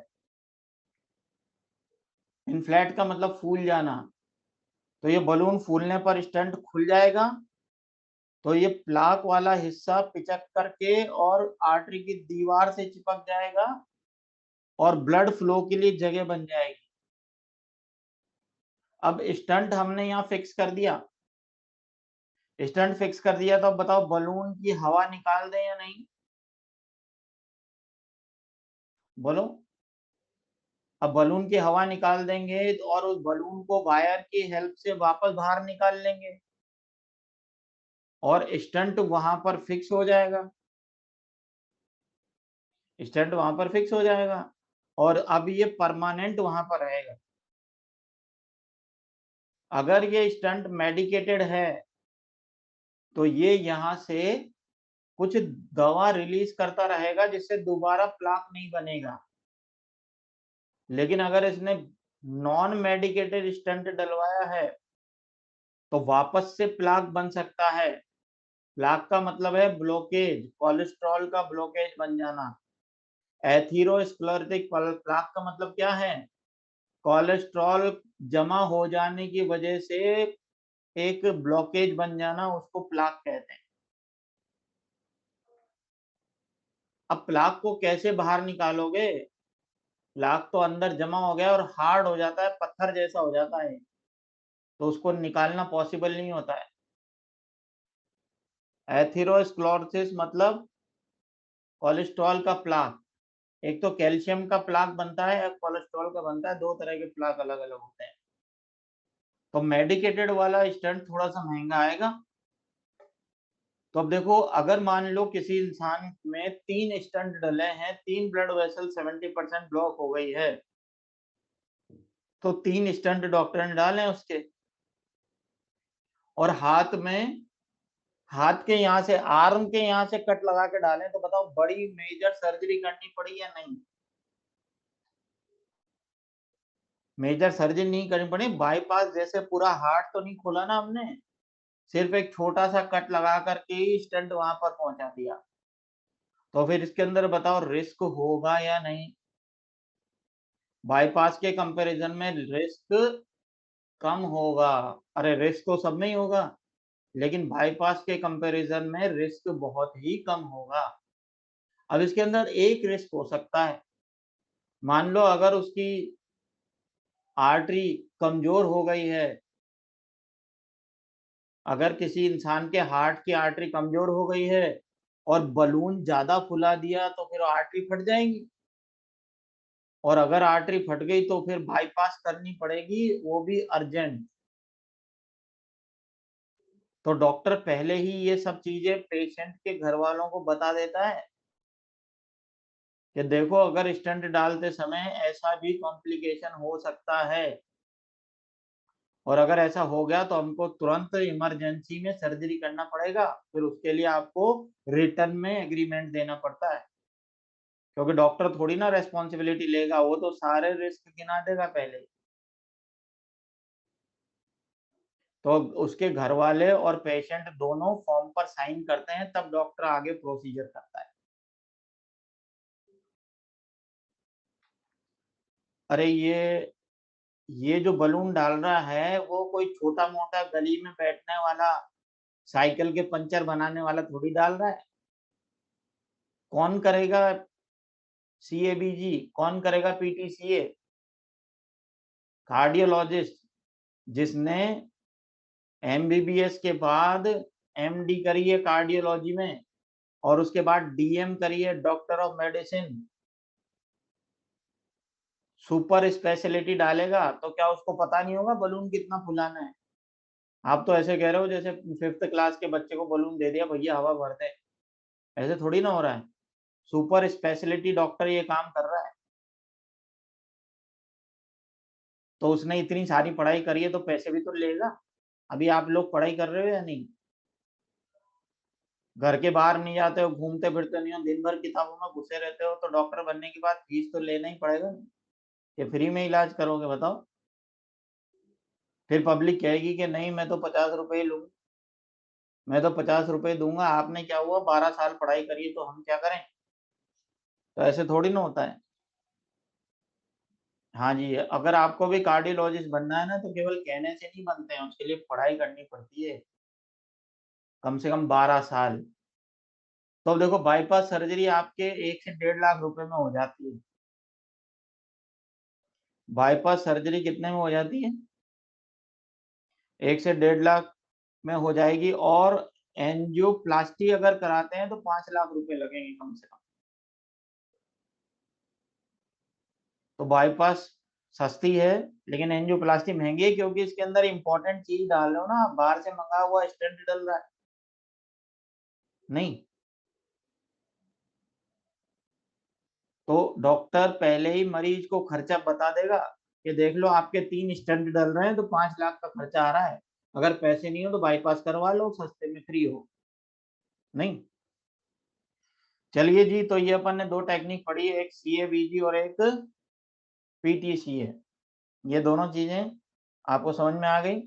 इनफ्लेट का मतलब फूल जाना। तो ये बलून फूलने पर स्टंट खुल जाएगा। तो ये प्लाक वाला हिस्सा पिचक करके और आर्टरी की दीवार से चिपक जाएगा, और ब्लड फ्लो के लिए जगह बन जाएगी। अब स्टंट हमने यहाँ फिक्स कर दिया। स्टंट फिक्स कर दिया तो अब बताओ बलून की हवा निकाल दें या नहीं? बोलो। अब बलून की हवा निकाल देंगे और उस बलून को वायर की हेल्प से वापस बाहर निकाल लेंगे। और स्टंट वहां पर फिक्स हो जाएगा, स्टंट वहां पर फिक्स हो जाएगा और अब ये परमानेंट वहां पर रहेगा। अगर ये स्टंट मेडिकेटेड है तो ये यहाँ से कुछ दवा रिलीज करता रहेगा जिससे दोबारा प्लाक नहीं बनेगा। लेकिन अगर इसने नॉन मेडिकेटेड स्टंट डलवाया है तो वापस से प्लाक बन सकता है। प्लाक का मतलब है ब्लॉकेज, कोलेस्ट्रॉल का ब्लॉकेज बन जाना। एथेरोस्क्लेरोटिक प्लाक का मतलब क्या है? कोलेस्ट्रॉल जमा हो जाने की वजह से एक ब्लॉकेज बन जाना, उसको प्लाक कहते हैं। अब प्लाक को कैसे बाहर निकालोगे? प्लाक तो अंदर जमा हो गया और हार्ड हो जाता है, पत्थर जैसा हो जाता है, तो उसको निकालना पॉसिबल नहीं होता है। एथेरोस्क्लेरोसिस मतलब कोलेस्ट्रॉल का प्लाक। एक तो कैल्शियम का प्लाक बनता है, एक कोलेस्ट्रॉल का बनता है, दो तरह के प्लाक अलग अलग होते हैं। तो मेडिकेटेड वाला स्टंट थोड़ा सा महंगा आएगा। तो अब देखो, अगर मान लो किसी इंसान में 3 स्टंट डले हैं, 3 ब्लड वेसल 70% ब्लॉक हो गई है, तो 3 स्टंट डॉक्टर ने डाले उसके, और हाथ के यहाँ से, आर्म के यहाँ से कट लगा के डालें, तो बताओ बड़ी मेजर सर्जरी करनी पड़ी या नहीं? मेजर सर्जरी नहीं करनी पड़ी, बाईपास जैसे पूरा हार्ट तो नहीं खोला ना हमने, सिर्फ एक छोटा सा कट लगा करके ही स्टंट वहां पर पहुंचा दिया। तो फिर इसके अंदर बताओ रिस्क होगा या नहीं? बाईपास के कंपैरिजन में रिस्क कम होगा। अरे रिस्क तो सब में ही होगा, लेकिन बाईपास के कंपैरिजन में रिस्क बहुत ही कम होगा। अब इसके अंदर एक रिस्क हो सकता है, मान लो अगर उसकी आर्टरी कमजोर हो गई है, अगर किसी इंसान के हार्ट की आर्टरी कमजोर हो गई है और बलून ज्यादा फुला दिया तो फिर आर्टरी फट जाएगी, और अगर आर्टरी फट गई तो फिर बाईपास करनी पड़ेगी, वो भी अर्जेंट। तो डॉक्टर पहले ही ये सब चीजें पेशेंट के घर वालों को बता देता है कि देखो अगर स्टंट डालते समय ऐसा भी कॉम्प्लिकेशन हो सकता है, और अगर ऐसा हो गया तो हमको तुरंत इमरजेंसी में सर्जरी करना पड़ेगा, फिर उसके लिए आपको रिटर्न में एग्रीमेंट देना पड़ता है, क्योंकि डॉक्टर थोड़ी ना रेस्पॉन्सिबिलिटी लेगा, वो तो सारे रिस्क गिना देगा पहले ही। तो उसके घर वाले और पेशेंट दोनों फॉर्म पर साइन करते हैं, तब डॉक्टर आगे प्रोसीजर करता है। अरे ये जो बलून डाल रहा है वो कोई छोटा मोटा गली में बैठने वाला, साइकिल के पंचर बनाने वाला थोड़ी डाल रहा है। कौन करेगा सीएबीजी, कौन करेगा पीटीसीए? कार्डियोलॉजिस्ट, जिसने एमबीबीएस के बाद एमडी करी है कार्डियोलॉजी में, और उसके बाद डीएम करी है, doctor of medicine, super speciality डालेगा, तो क्या उसको पता नहीं होगा बलून कितना फुलाना है? आप तो ऐसे कह रहे हो जैसे 5th क्लास के बच्चे को बलून दे दिया, भैया हवा भर दे। ऐसे थोड़ी ना हो रहा है। सुपर स्पेशलिटी डॉक्टर ये काम कर रहा है, तो उसने इतनी सारी पढ़ाई करी है तो पैसे भी तो लेगा। अभी आप लोग पढ़ाई कर रहे हो या नहीं? घर के बाहर नहीं जाते हो, घूमते फिरते नहीं हो, दिन भर किताबों में घुसे रहते हो, तो डॉक्टर बनने के बाद फीस तो लेना ही पड़ेगा ना। ये फ्री में इलाज करोगे बताओ? फिर पब्लिक कहेगी कि नहीं मैं तो 50 रुपए ही लूंगा, मैं तो 50 रुपए दूंगा, आपने क्या हुआ 12 साल पढ़ाई करी है तो हम क्या करें? तो ऐसे थोड़ी ना होता है। हाँ जी, अगर आपको भी कार्डियोलॉजिस्ट बनना है ना, तो केवल कहने से नहीं बनते हैं, उसके लिए पढ़ाई करनी पड़ती है, कम से कम 12 साल। तो अब देखो बाईपास सर्जरी आपके 1 से 1.5 लाख रुपए में हो जाती है। बाईपास सर्जरी कितने में हो जाती है? 1 से 1.5 लाख में हो जाएगी, और एंजियोप्लास्टी अगर कराते हैं तो 5 लाख रुपए लगेंगे कम से कम। तो बाईपास सस्ती है, लेकिन एंजियोप्लास्टी महंगी है, क्योंकि इसके अंदर इंपॉर्टेंट चीज डाल रहे हो ना, बाहर से मंगा हुआ स्टेंट डल रहा है। नहीं। तो डॉक्टर पहले ही मरीज को खर्चा बता देगा कि देख लो आपके 3 स्टेंट डल रहे हैं तो 5 लाख का खर्चा आ रहा है, अगर पैसे नहीं हो तो बाईपास करवा लो, सस्ते में फ्री हो। नहीं। चलिए जी, तो ये अपन ने 2 टेक्निक पढ़ी है, एक CABG और एक PTCA। ये दोनों चीजें आपको समझ में आ गई।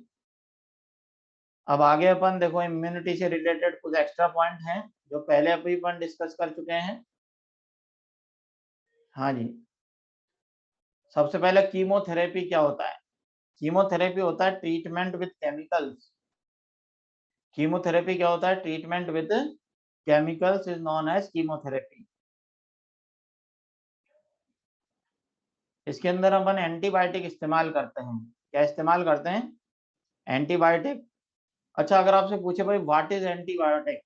अब आगे अपन देखो इम्यूनिटी से रिलेटेड कुछ एक्स्ट्रा पॉइंट हैं जो पहले अभी अपन डिस्कस कर चुके हैं। हाँ जी, सबसे पहले कीमोथेरेपी क्या होता है? कीमोथेरेपी होता है ट्रीटमेंट विद केमिकल्स। कीमोथेरेपी क्या होता है? Treatment with chemicals is known as chemotherapy. इसके अंदर अपन एंटीबायोटिक इस्तेमाल करते हैं। क्या इस्तेमाल करते हैं? एंटीबायोटिक। अच्छा, अगर आपसे पूछे भाई व्हाट इज एंटीबायोटिक,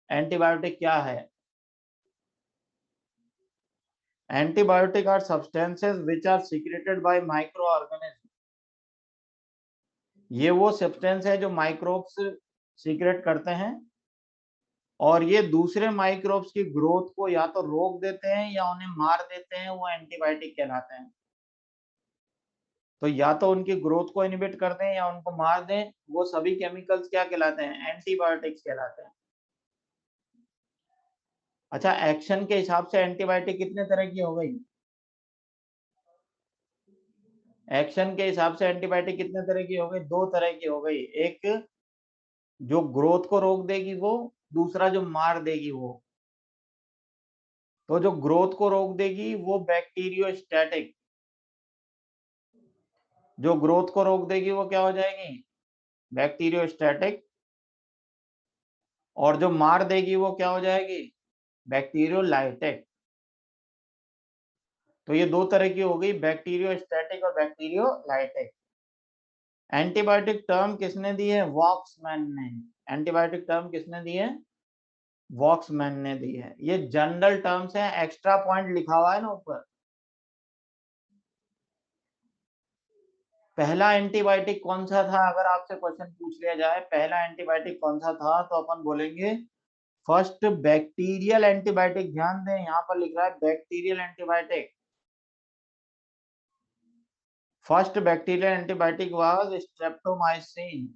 एंटीबायोटिक क्या है? Antibiotic are substances which are secreted by microorganism. ये वो सब्सटेंस है जो माइक्रोब्स सीक्रेट करते हैं और ये दूसरे माइक्रोब्स की ग्रोथ को या तो रोक देते हैं या उन्हें मार देते हैं, वो एंटीबायोटिक कहलाते हैं। तो या तो उनकी ग्रोथ को इनहिबिट कर दें या उनको मार दें, वो सभी केमिकल्स क्या कहलाते हैं? एंटीबायोटिक्स कहलाते हैं। अच्छा, एक्शन के हिसाब से एंटीबायोटिक कितने तरह की हो गई? एक्शन के हिसाब से एंटीबायोटिक कितने तरह की हो गई? 2 तरह की हो गई। एक जो ग्रोथ को रोक देगी वो, दूसरा जो मार देगी वो। तो जो ग्रोथ को रोक देगी वो बैक्टीरियोस्टैटिक, जो ग्रोथ को रोक देगी वो क्या हो जाएगी? बैक्टीरियोस्टैटिक। और जो मार देगी वो क्या हो जाएगी? बैक्टीरियोलाइटिक। तो ये 2 तरह की हो गई, बैक्टीरियोस्टैटिक और बैक्टीरियोलाइटिक। एंटीबायोटिक टर्म किसने दी है? वॉक्समैन ने। एंटीबायोटिक टर्म किसने दी है? वॉक्समैन ने दी है। ये जनरल टर्म्स हैं, एक्स्ट्रा पॉइंट लिखा हुआ है ना ऊपर। पहला एंटीबायोटिक कौन सा था? अगर आपसे क्वेश्चन पूछ लिया जाए पहला एंटीबायोटिक कौन सा था, तो अपन बोलेंगे फर्स्ट बैक्टीरियल एंटीबायोटिक। ध्यान दें, यहाँ पर लिख रहा है bacterial antibiotic. First bacterial antibiotic was streptomycin.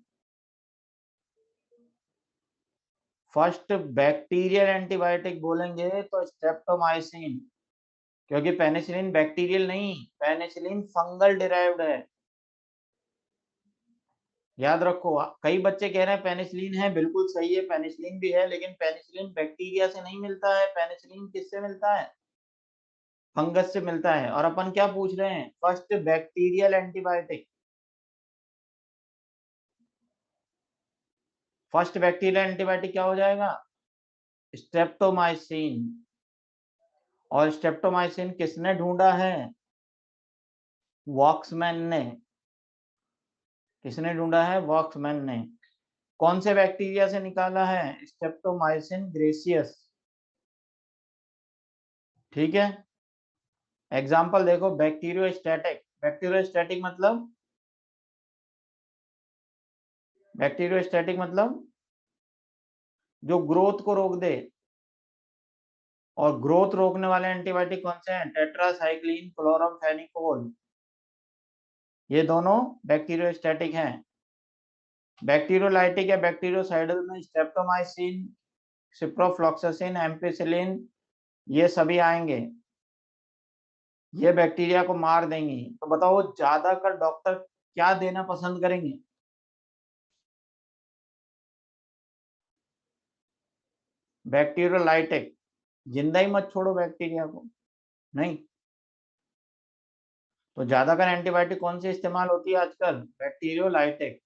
First bacterial antibiotic बोलेंगे तो स्ट्रेप्टोमाइसिन, क्योंकि पेनिसिलिन बैक्टीरियल नहीं, पेनिसिलिन फंगल डिराइव्ड है। याद रखो, कई बच्चे कह रहे हैं पेनिसिलिन है, बिल्कुल सही है, पेनिसिलिन भी है, लेकिन पेनिसिलिन बैक्टीरिया से नहीं मिलता है। पेनिसिलिन किससे मिलता है? फंगस से मिलता है। और अपन क्या पूछ रहे हैं? First bacterial antibiotic. First bacterial antibiotic क्या हो जाएगा? स्ट्रेप्टोमाइसिन। और स्ट्रेप्टोमाइसिन किसने ढूंढा है? वॉक्समैन ने। किसने ढूंढा है? वॉक्समैन ने। कौन से बैक्टीरिया से निकाला है? Streptomycin gracious. ठीक है। एग्जाम्पल देखो, बैक्टीरियोस्टैटिक। बैक्टीरियोस्टैटिक मतलब, बैक्टीरियोस्टैटिक मतलब जो ग्रोथ को रोक दे। और ग्रोथ रोकने वाले एंटीबायोटिक कौन से हैं? Tetracycline, chloramphenicol. ये दोनों बैक्टीरियोस्टैटिक हैं। बैक्टीरियोलाइटिक या बैक्टीरियोसाइडल में स्ट्रेप्टोमाइसिन, सिप्रोफ्लॉक्सासिन, एम्पिसिलिन, ये सभी आएंगे। ये बैक्टीरिया को मार देंगी। तो बताओ ज्यादातर डॉक्टर क्या देना पसंद करेंगे? बैक्टीरियोलाइटिक। जिंदा ही मत छोड़ो बैक्टीरिया को। नहीं। तो ज्यादातर एंटीबायोटिक कौन सी इस्तेमाल होती है आजकल? बैक्टीरियोलाइटिक।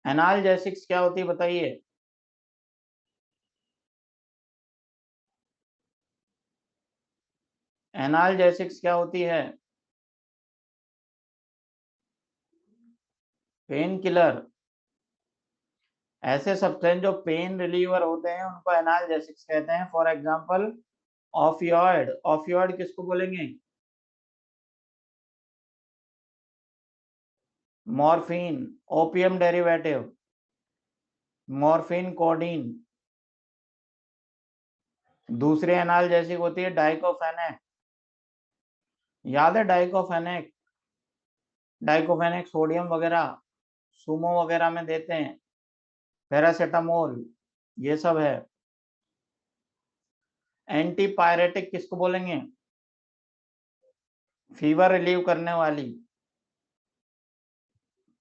एनाल्जेसिक्स क्या होती है बताइए? एनाल्जेसिक्स क्या होती है? Pain killer. ऐसे सब्सटेंस जो पेन रिलीवर होते हैं उनको एनाल्जेसिक्स कहते हैं। For example ऑफियॉइड। ऑफियॉइड किसको बोलेंगे? Morphine, opium derivative, morphine codeine. दूसरी एनाल्जेसिक होती है डाइक्लोफेनेक, याद है डाइक्लोफेनेक? डाइक्लोफेनेक सोडियम वगैरह सुमो वगैरह में देते हैं, पैरासीटामोल, ये सब है। एंटीपायरेटिक किसको बोलेंगे? फीवर रिलीव करने वाली,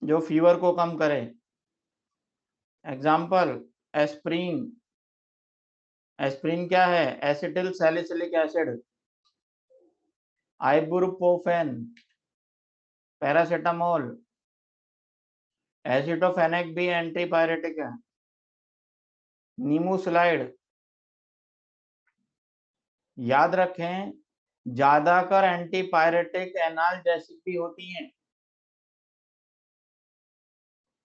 जो फीवर को कम करे। Example aspirin. एस्प्रिन क्या है? Acetyl salicylic acid. Ibuprofen, paracetamol. Aceclofenac भी एंटीपायरेटिक है। नीमोसलाइड। याद रखें, ज्यादातर एंटीपायरेटिक एनाल्जेसिक भी होती हैं।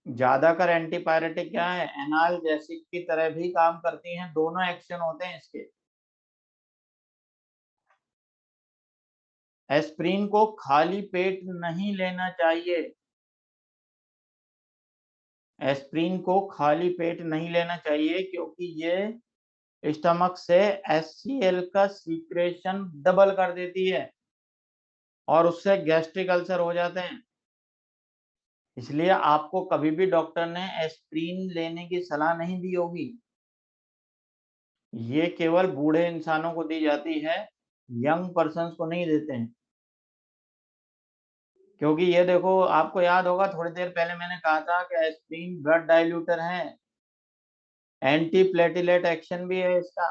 ज्यादातर एंटीपायरेटिक क्या है? एनाल्जेसिक की तरह भी काम करती हैं, दोनों एक्शन होते हैं इसके। एस्प्रिन को खाली पेट नहीं लेना चाहिए। एस्प्रिन को खाली पेट नहीं लेना चाहिए क्योंकि ये स्टमक से HCl का सीक्रेशन डबल कर देती है और उससे गैस्ट्रिक अल्सर हो जाते हैं। इसलिए आपको कभी भी डॉक्टर ने एस्प्रिन लेने की सलाह नहीं दी होगी। ये केवल बूढ़े इंसानों को दी जाती है, यंग पर्सन्स को नहीं देते हैं। क्योंकि ये देखो, आपको याद होगा थोड़ी देर पहले मैंने कहा था कि एस्प्रिन ब्लड डाइल्यूटर है, एंटी प्लेटिलेट एक्शन भी है इसका।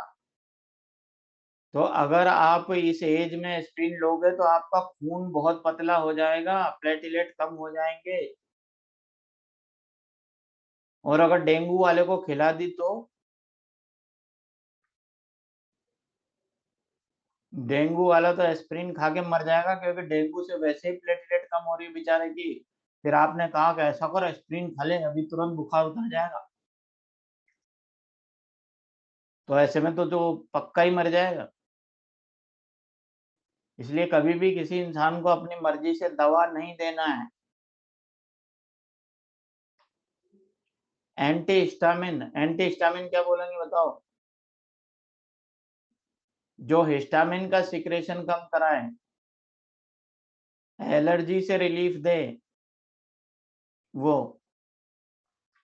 तो अगर आप इस एज में एस्प्रिन लोगे तो आपका खून बहुत पतला हो जाएगा, प्लेटिलेट कम हो जाएंगे। और अगर डेंगू वाले को खिला दी तो डेंगू वाला तो एस्प्रिन खा के मर जाएगा, क्योंकि डेंगू से वैसे ही प्लेटलेट कम हो रही है बेचारे की। फिर आपने कहा कि ऐसा कर एस्प्रिन खा ले, अभी तुरंत बुखार उतर जाएगा, तो ऐसे में तो पक्का ही मर जाएगा। इसलिए कभी भी किसी इंसान को अपनी मर्जी से दवा नहीं देना है। एंटीहिस्टामिन, एंटीहिस्टामिन क्या बोलेंगे बताओ? जो हिस्टामिन का सिक्रेशन कम कराए, एलर्जी से रिलीफ दे, वो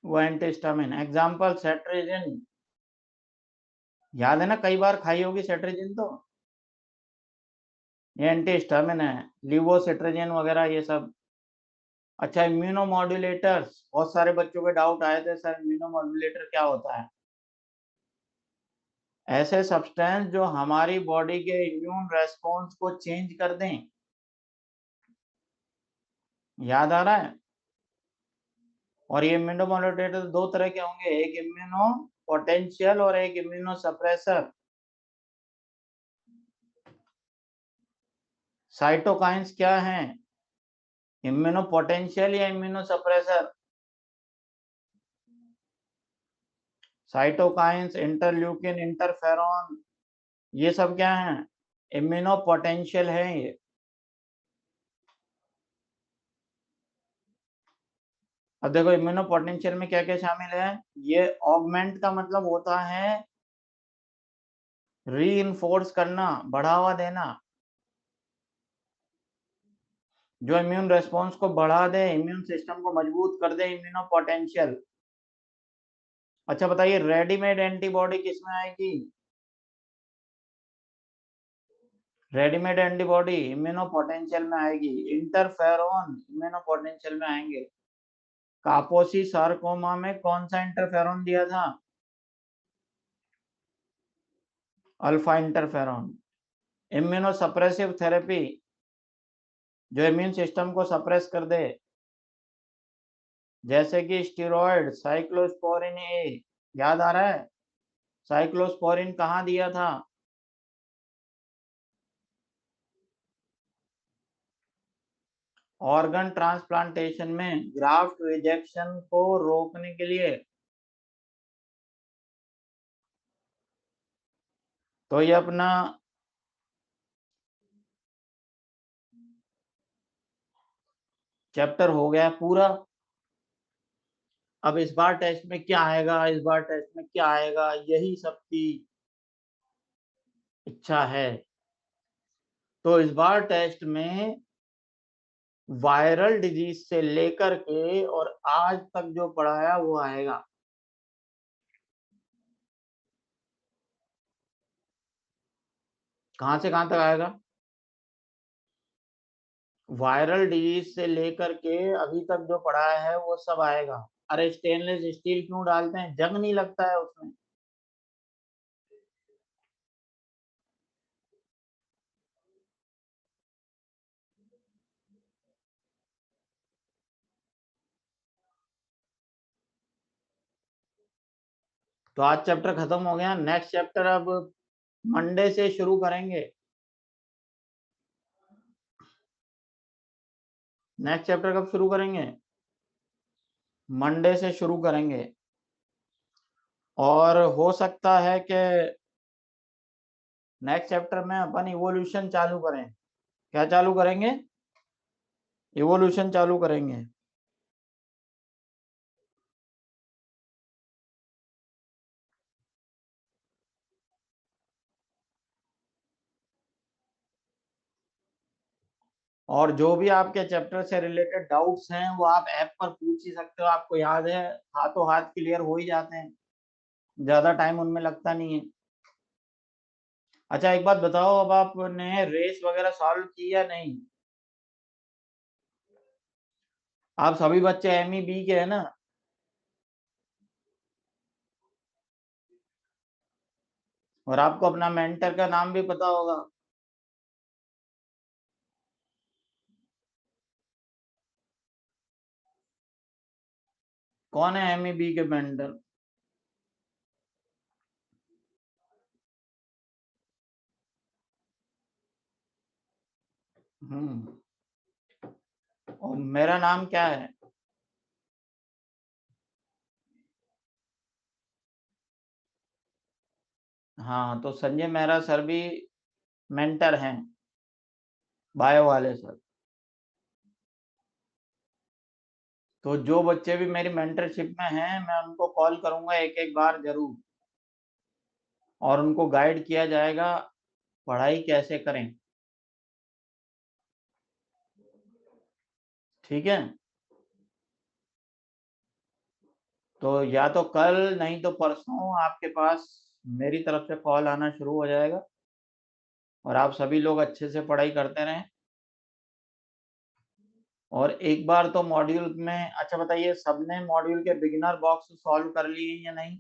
एंटीहिस्टामिन। Example cetirizine. याद है ना, कई बार खाई होगी सेट्रिजिन तो। ये एंटीहिस्टामिन है, लिवोसिट्रिजिन वगैरह ये सब। अच्छा, इम्यूनोमॉड्यूलेटर्स, बहुत सारे बच्चों के डाउट आए थे सर इम्यूनोमॉड्यूलेटर क्या होता है। ऐसे सब्सटेंस जो हमारी बॉडी के इम्यून रेस्पॉन्स को चेंज कर दें। याद आ रहा है? और ये इम्यूनोमॉड्यूलेटर दो तरह के होंगे, एक इम्यूनो पोटेंशियल और एक इम्यूनो सप्रेसर। साइटोकाइंस क्या हैं? इम्यूनो पोटेंशियल या immuno suppressor? Cytokines, interleukin, interferon, ये सब क्या है? इम्यूनो पोटेंशियल है ये। अब देखो इम्यूनो पोटेंशियल में क्या क्या शामिल है। ये ऑगमेंट का मतलब होता है रीइंफोर्स करना, बढ़ावा देना, जो इम्यून रेस्पॉन्स को बढ़ा दे, इम्यून सिस्टम को मजबूत कर दे, इम्यूनो पोटेंशियल। अच्छा बताइए, रेडीमेड एंटीबॉडी किसमें आएगी? रेडीमेड एंटीबॉडी इम्यूनो पोटेंशियल में आएगी। इंटरफेरॉन इम्यूनो पोटेंशियल में आएंगे। कापोसी सार्कोमा में कौन सा इंटरफेरॉन दिया था? Alpha interferon. Immuno suppressive therapy, जो इम्यून सिस्टम को सप्रेस कर दे, जैसे कि स्टेरॉइड, साइक्लोस्पोरिन ए। याद आ रहा है? साइक्लोस्पोरिन कहाँ दिया था? ऑर्गन ट्रांसप्लांटेशन में, ग्राफ्ट रिजेक्शन को रोकने के लिए। तो ये अपना चैप्टर हो गया पूरा। अब इस बार टेस्ट में क्या आएगा, इस बार टेस्ट में क्या आएगा, यही सबकी इच्छा है। तो इस बार टेस्ट में वायरल डिजीज से लेकर के और आज तक जो पढ़ाया वो आएगा। कहां से कहां तक आएगा? वायरल डिजीज से लेकर के अभी तक जो पढ़ाया है वो सब आएगा। अरे स्टेनलेस स्टील क्यों डालते हैं? जंग नहीं लगता है उसमें। तो आज चैप्टर खत्म हो गया। नेक्स्ट चैप्टर अब मंडे से शुरू करेंगे। नेक्स्ट चैप्टर कब शुरू करेंगे? मंडे से शुरू करेंगे। और हो सकता है कि नेक्स्ट चैप्टर में अपन इवोल्यूशन चालू करें। क्या चालू करेंगे? इवोल्यूशन चालू करेंगे। और जो भी आपके चैप्टर से रिलेटेड डाउट्स हैं वो आप ऐप पर पूछ ही सकते हो। आपको याद है, हाथों हाथ क्लियर हो ही जाते हैं, ज्यादा टाइम उनमें लगता नहीं है। अच्छा एक बात बताओ, अब आपने रेस वगैरह सॉल्व की या नहीं? आप सभी बच्चे MEB के हैं ना? और आपको अपना मेंटर का नाम भी पता होगा। कौन है MEB के मेंटर? हम्म। और मेरा नाम क्या है? हाँ, तो संजय मेहरा सर भी मेंटर हैं, बायो वाले सर। तो जो बच्चे भी मेरी मेंटरशिप में हैं मैं उनको कॉल करूंगा एक एक बार जरूर, और उनको गाइड किया जाएगा पढ़ाई कैसे करें। ठीक है। तो या तो कल नहीं तो परसों आपके पास मेरी तरफ से कॉल आना शुरू हो जाएगा, और आप सभी लोग अच्छे से पढ़ाई करते रहें। और एक बार तो मॉड्यूल में, अच्छा बताइए, सबने मॉड्यूल के बिगिनर बॉक्स सॉल्व कर लिए या नहीं?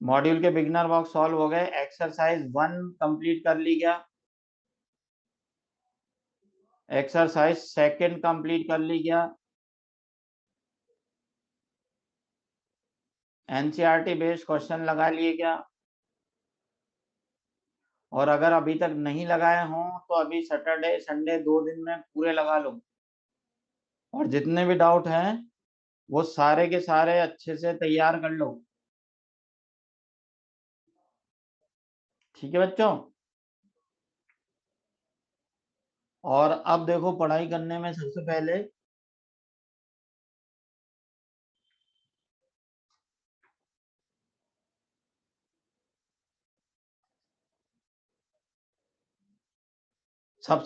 मॉड्यूल के बिगिनर बॉक्स सॉल्व हो गए। एक्सरसाइज 1 कंप्लीट कर ली क्या? एक्सरसाइज सेकंड कंप्लीट कर ली क्या? NCERT बेस्ड क्वेश्चन लगा लिए क्या? और अगर अभी तक नहीं लगाए हों तो अभी सैटरडे संडे 2 दिन में पूरे लगा लो। और जितने भी डाउट हैं वो सारे के सारे अच्छे से तैयार कर लो। ठीक है बच्चों। और अब देखो, पढ़ाई करने में सबसे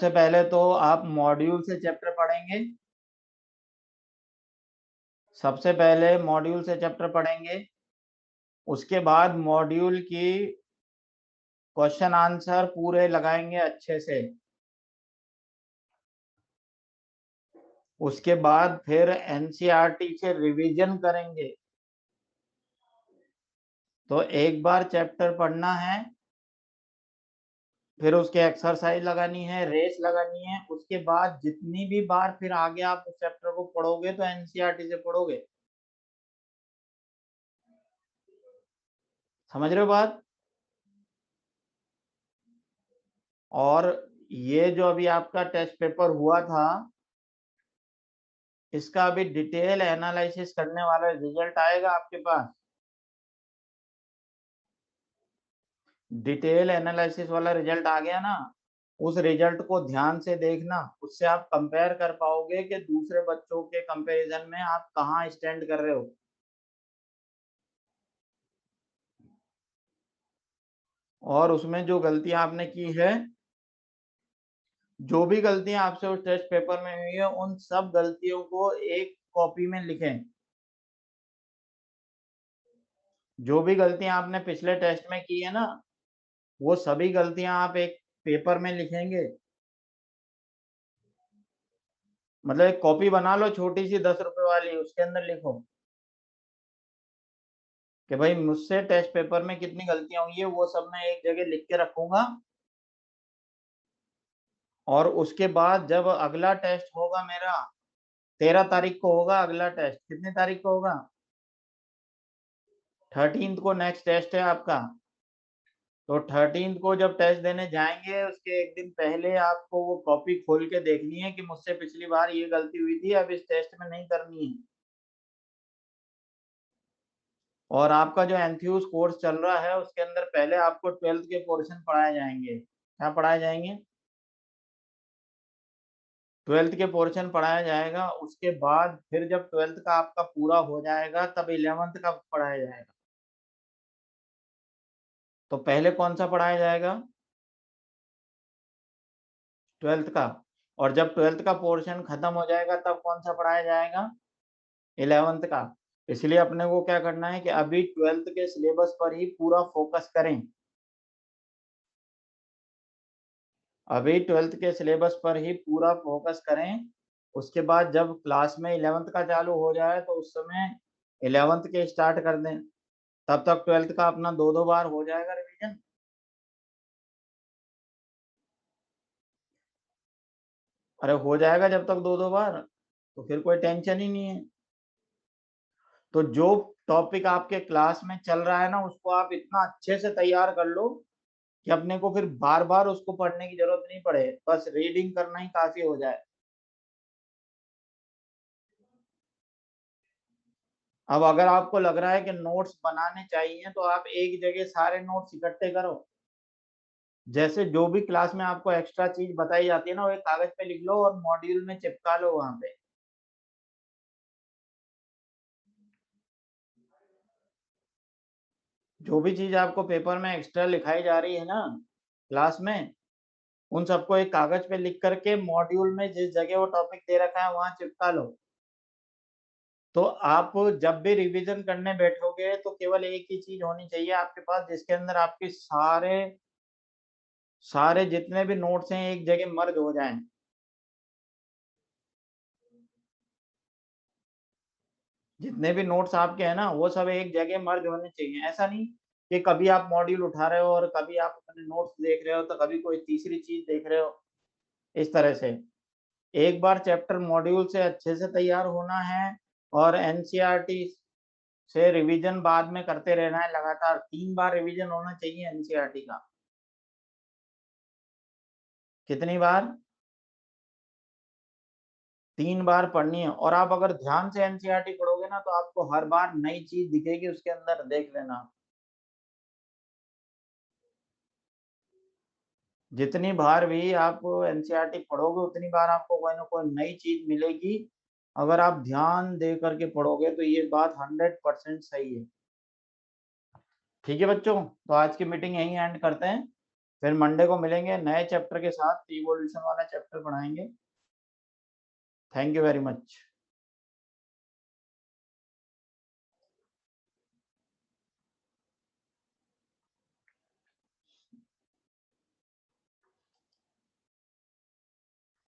पहले तो आप मॉड्यूल से चैप्टर पढ़ेंगे। सबसे पहले मॉड्यूल से चैप्टर पढ़ेंगे। उसके बाद मॉड्यूल की क्वेश्चन आंसर पूरे लगाएंगे अच्छे से। उसके बाद फिर NCERT से रिवीजन करेंगे। तो एक बार चैप्टर पढ़ना है, फिर उसके एक्सरसाइज लगानी है, रेस लगानी है। उसके बाद जितनी भी बार फिर आगे आप उस चैप्टर को पढ़ोगे तो NCERT से पढ़ोगे। समझ रहे हो बात? और ये जो अभी आपका टेस्ट पेपर हुआ था, इसका अभी डिटेल एनालिसिस करने वाला रिजल्ट आएगा आपके पास। डिटेल एनालिसिस वाला रिजल्ट आ गया ना? उस रिजल्ट को ध्यान से देखना, उससे आप कंपेयर कर पाओगे कि दूसरे बच्चों के कंपैरिजन में आप कहाँ स्टैंड कर रहे हो। और उसमें जो गलतियां आपने की है, जो भी गलतियां आपसे उस टेस्ट पेपर में हुई है, उन सब गलतियों को एक कॉपी में लिखें। जो भी गलतियां आपने पिछले टेस्ट में की है ना, वो सभी गलतियां आप एक पेपर में लिखेंगे। मतलब एक कॉपी बना लो छोटी सी 10 रुपए वाली, उसके अंदर लिखो कि भाई मुझसे टेस्ट पेपर में कितनी गलतियां हुई है, वो सब मैं एक जगह लिख के रखूंगा। और उसके बाद जब अगला टेस्ट होगा मेरा, 13 तारीख को होगा अगला टेस्ट। कितनी तारीख को होगा? 13 को नेक्स्ट टेस्ट है आपका। तो 13 को जब टेस्ट देने जाएंगे, उसके एक दिन पहले आपको वो कॉपी खोल के देखनी है कि मुझसे पिछली बार ये गलती हुई थी, अब इस टेस्ट में नहीं करनी है। और आपका जो एंथ्यूज कोर्स चल रहा है, उसके अंदर पहले आपको 12th के पोर्शन पढ़ाए जाएंगे। क्या पढ़ाए जाएंगे? 12th के पोर्शन पढ़ाया जाएगा। उसके बाद फिर जब 12th का आपका पूरा हो जाएगा, तब 11th का पढ़ाया जाएगा। तो पहले कौन सा पढ़ाया जाएगा? 12th का। और जब 12th का पोर्शन खत्म हो जाएगा, तब कौन सा पढ़ाया जाएगा? 11th का। इसलिए अपने को क्या करना है कि अभी 12th के सिलेबस पर ही पूरा फोकस करें। अभी 12th के सिलेबस पर ही पूरा फोकस करें। उसके बाद जब क्लास में 11th का चालू हो जाए, तो उस समय 11th के स्टार्ट कर दें। तब तक 12th का अपना 2-2 बार हो जाएगा रिवीजन। अरे हो जाएगा जब तक 2-2 बार, तो फिर कोई टेंशन ही नहीं है। तो जो टॉपिक आपके क्लास में चल रहा है ना, उसको आप इतना अच्छे से तैयार कर लो कि अपने को फिर बार बार उसको पढ़ने की जरूरत नहीं पड़े, बस रीडिंग करना ही काफी हो जाए। अब अगर आपको लग रहा है कि नोट्स बनाने चाहिए, तो आप एक जगह सारे नोट्स इकट्ठे करो। जैसे जो भी क्लास में आपको एक्स्ट्रा चीज बताई जाती है ना, वो एक कागज पे लिख लो और मॉड्यूल में चिपका लो वहां पे। जो भी चीज आपको पेपर में एक्स्ट्रा लिखाई जा रही है ना क्लास में, उन सबको एक कागज पे लिख करके मॉड्यूल में जिस जगह वो टॉपिक दे रखा है वहां चिपका लो। तो आप जब भी रिवीजन करने बैठोगे, तो केवल एक ही चीज होनी चाहिए आपके पास, जिसके अंदर आपके सारे सारे जितने भी नोट्स हैं एक जगह मर्ज हो जाएं। जितने भी नोट्स आपके हैं ना, वो सब एक जगह मर्ज होने चाहिए। ऐसा नहीं कि कभी आप मॉड्यूल उठा रहे हो और कभी आप अपने नोट्स देख रहे हो, तो कभी कोई तीसरी चीज देख रहे हो। इस तरह से एक बार चैप्टर मॉड्यूल से अच्छे से तैयार होना है, और एनसीईआरटी से रिवीजन बाद में करते रहना है। लगातार 3 बार रिवीजन होना चाहिए एनसीईआरटी का। कितनी बार? 3 बार पढ़नी है। और आप अगर ध्यान से एनसीईआरटी पढ़ोगे ना, तो आपको हर बार नई चीज दिखेगी उसके अंदर, देख लेना। जितनी बार भी आप एनसीईआरटी पढ़ोगे, उतनी बार आपको कोई ना कोई नई चीज मिलेगी। अगर आप ध्यान दे करके पढ़ोगे, तो ये बात 100% सही है। ठीक है बच्चों, तो आज की मीटिंग यहीं एंड करते हैं। फिर मंडे को मिलेंगे नए चैप्टर के साथ, इवोल्यूशन वाला चैप्टर पढ़ाएंगे। Thank you very much.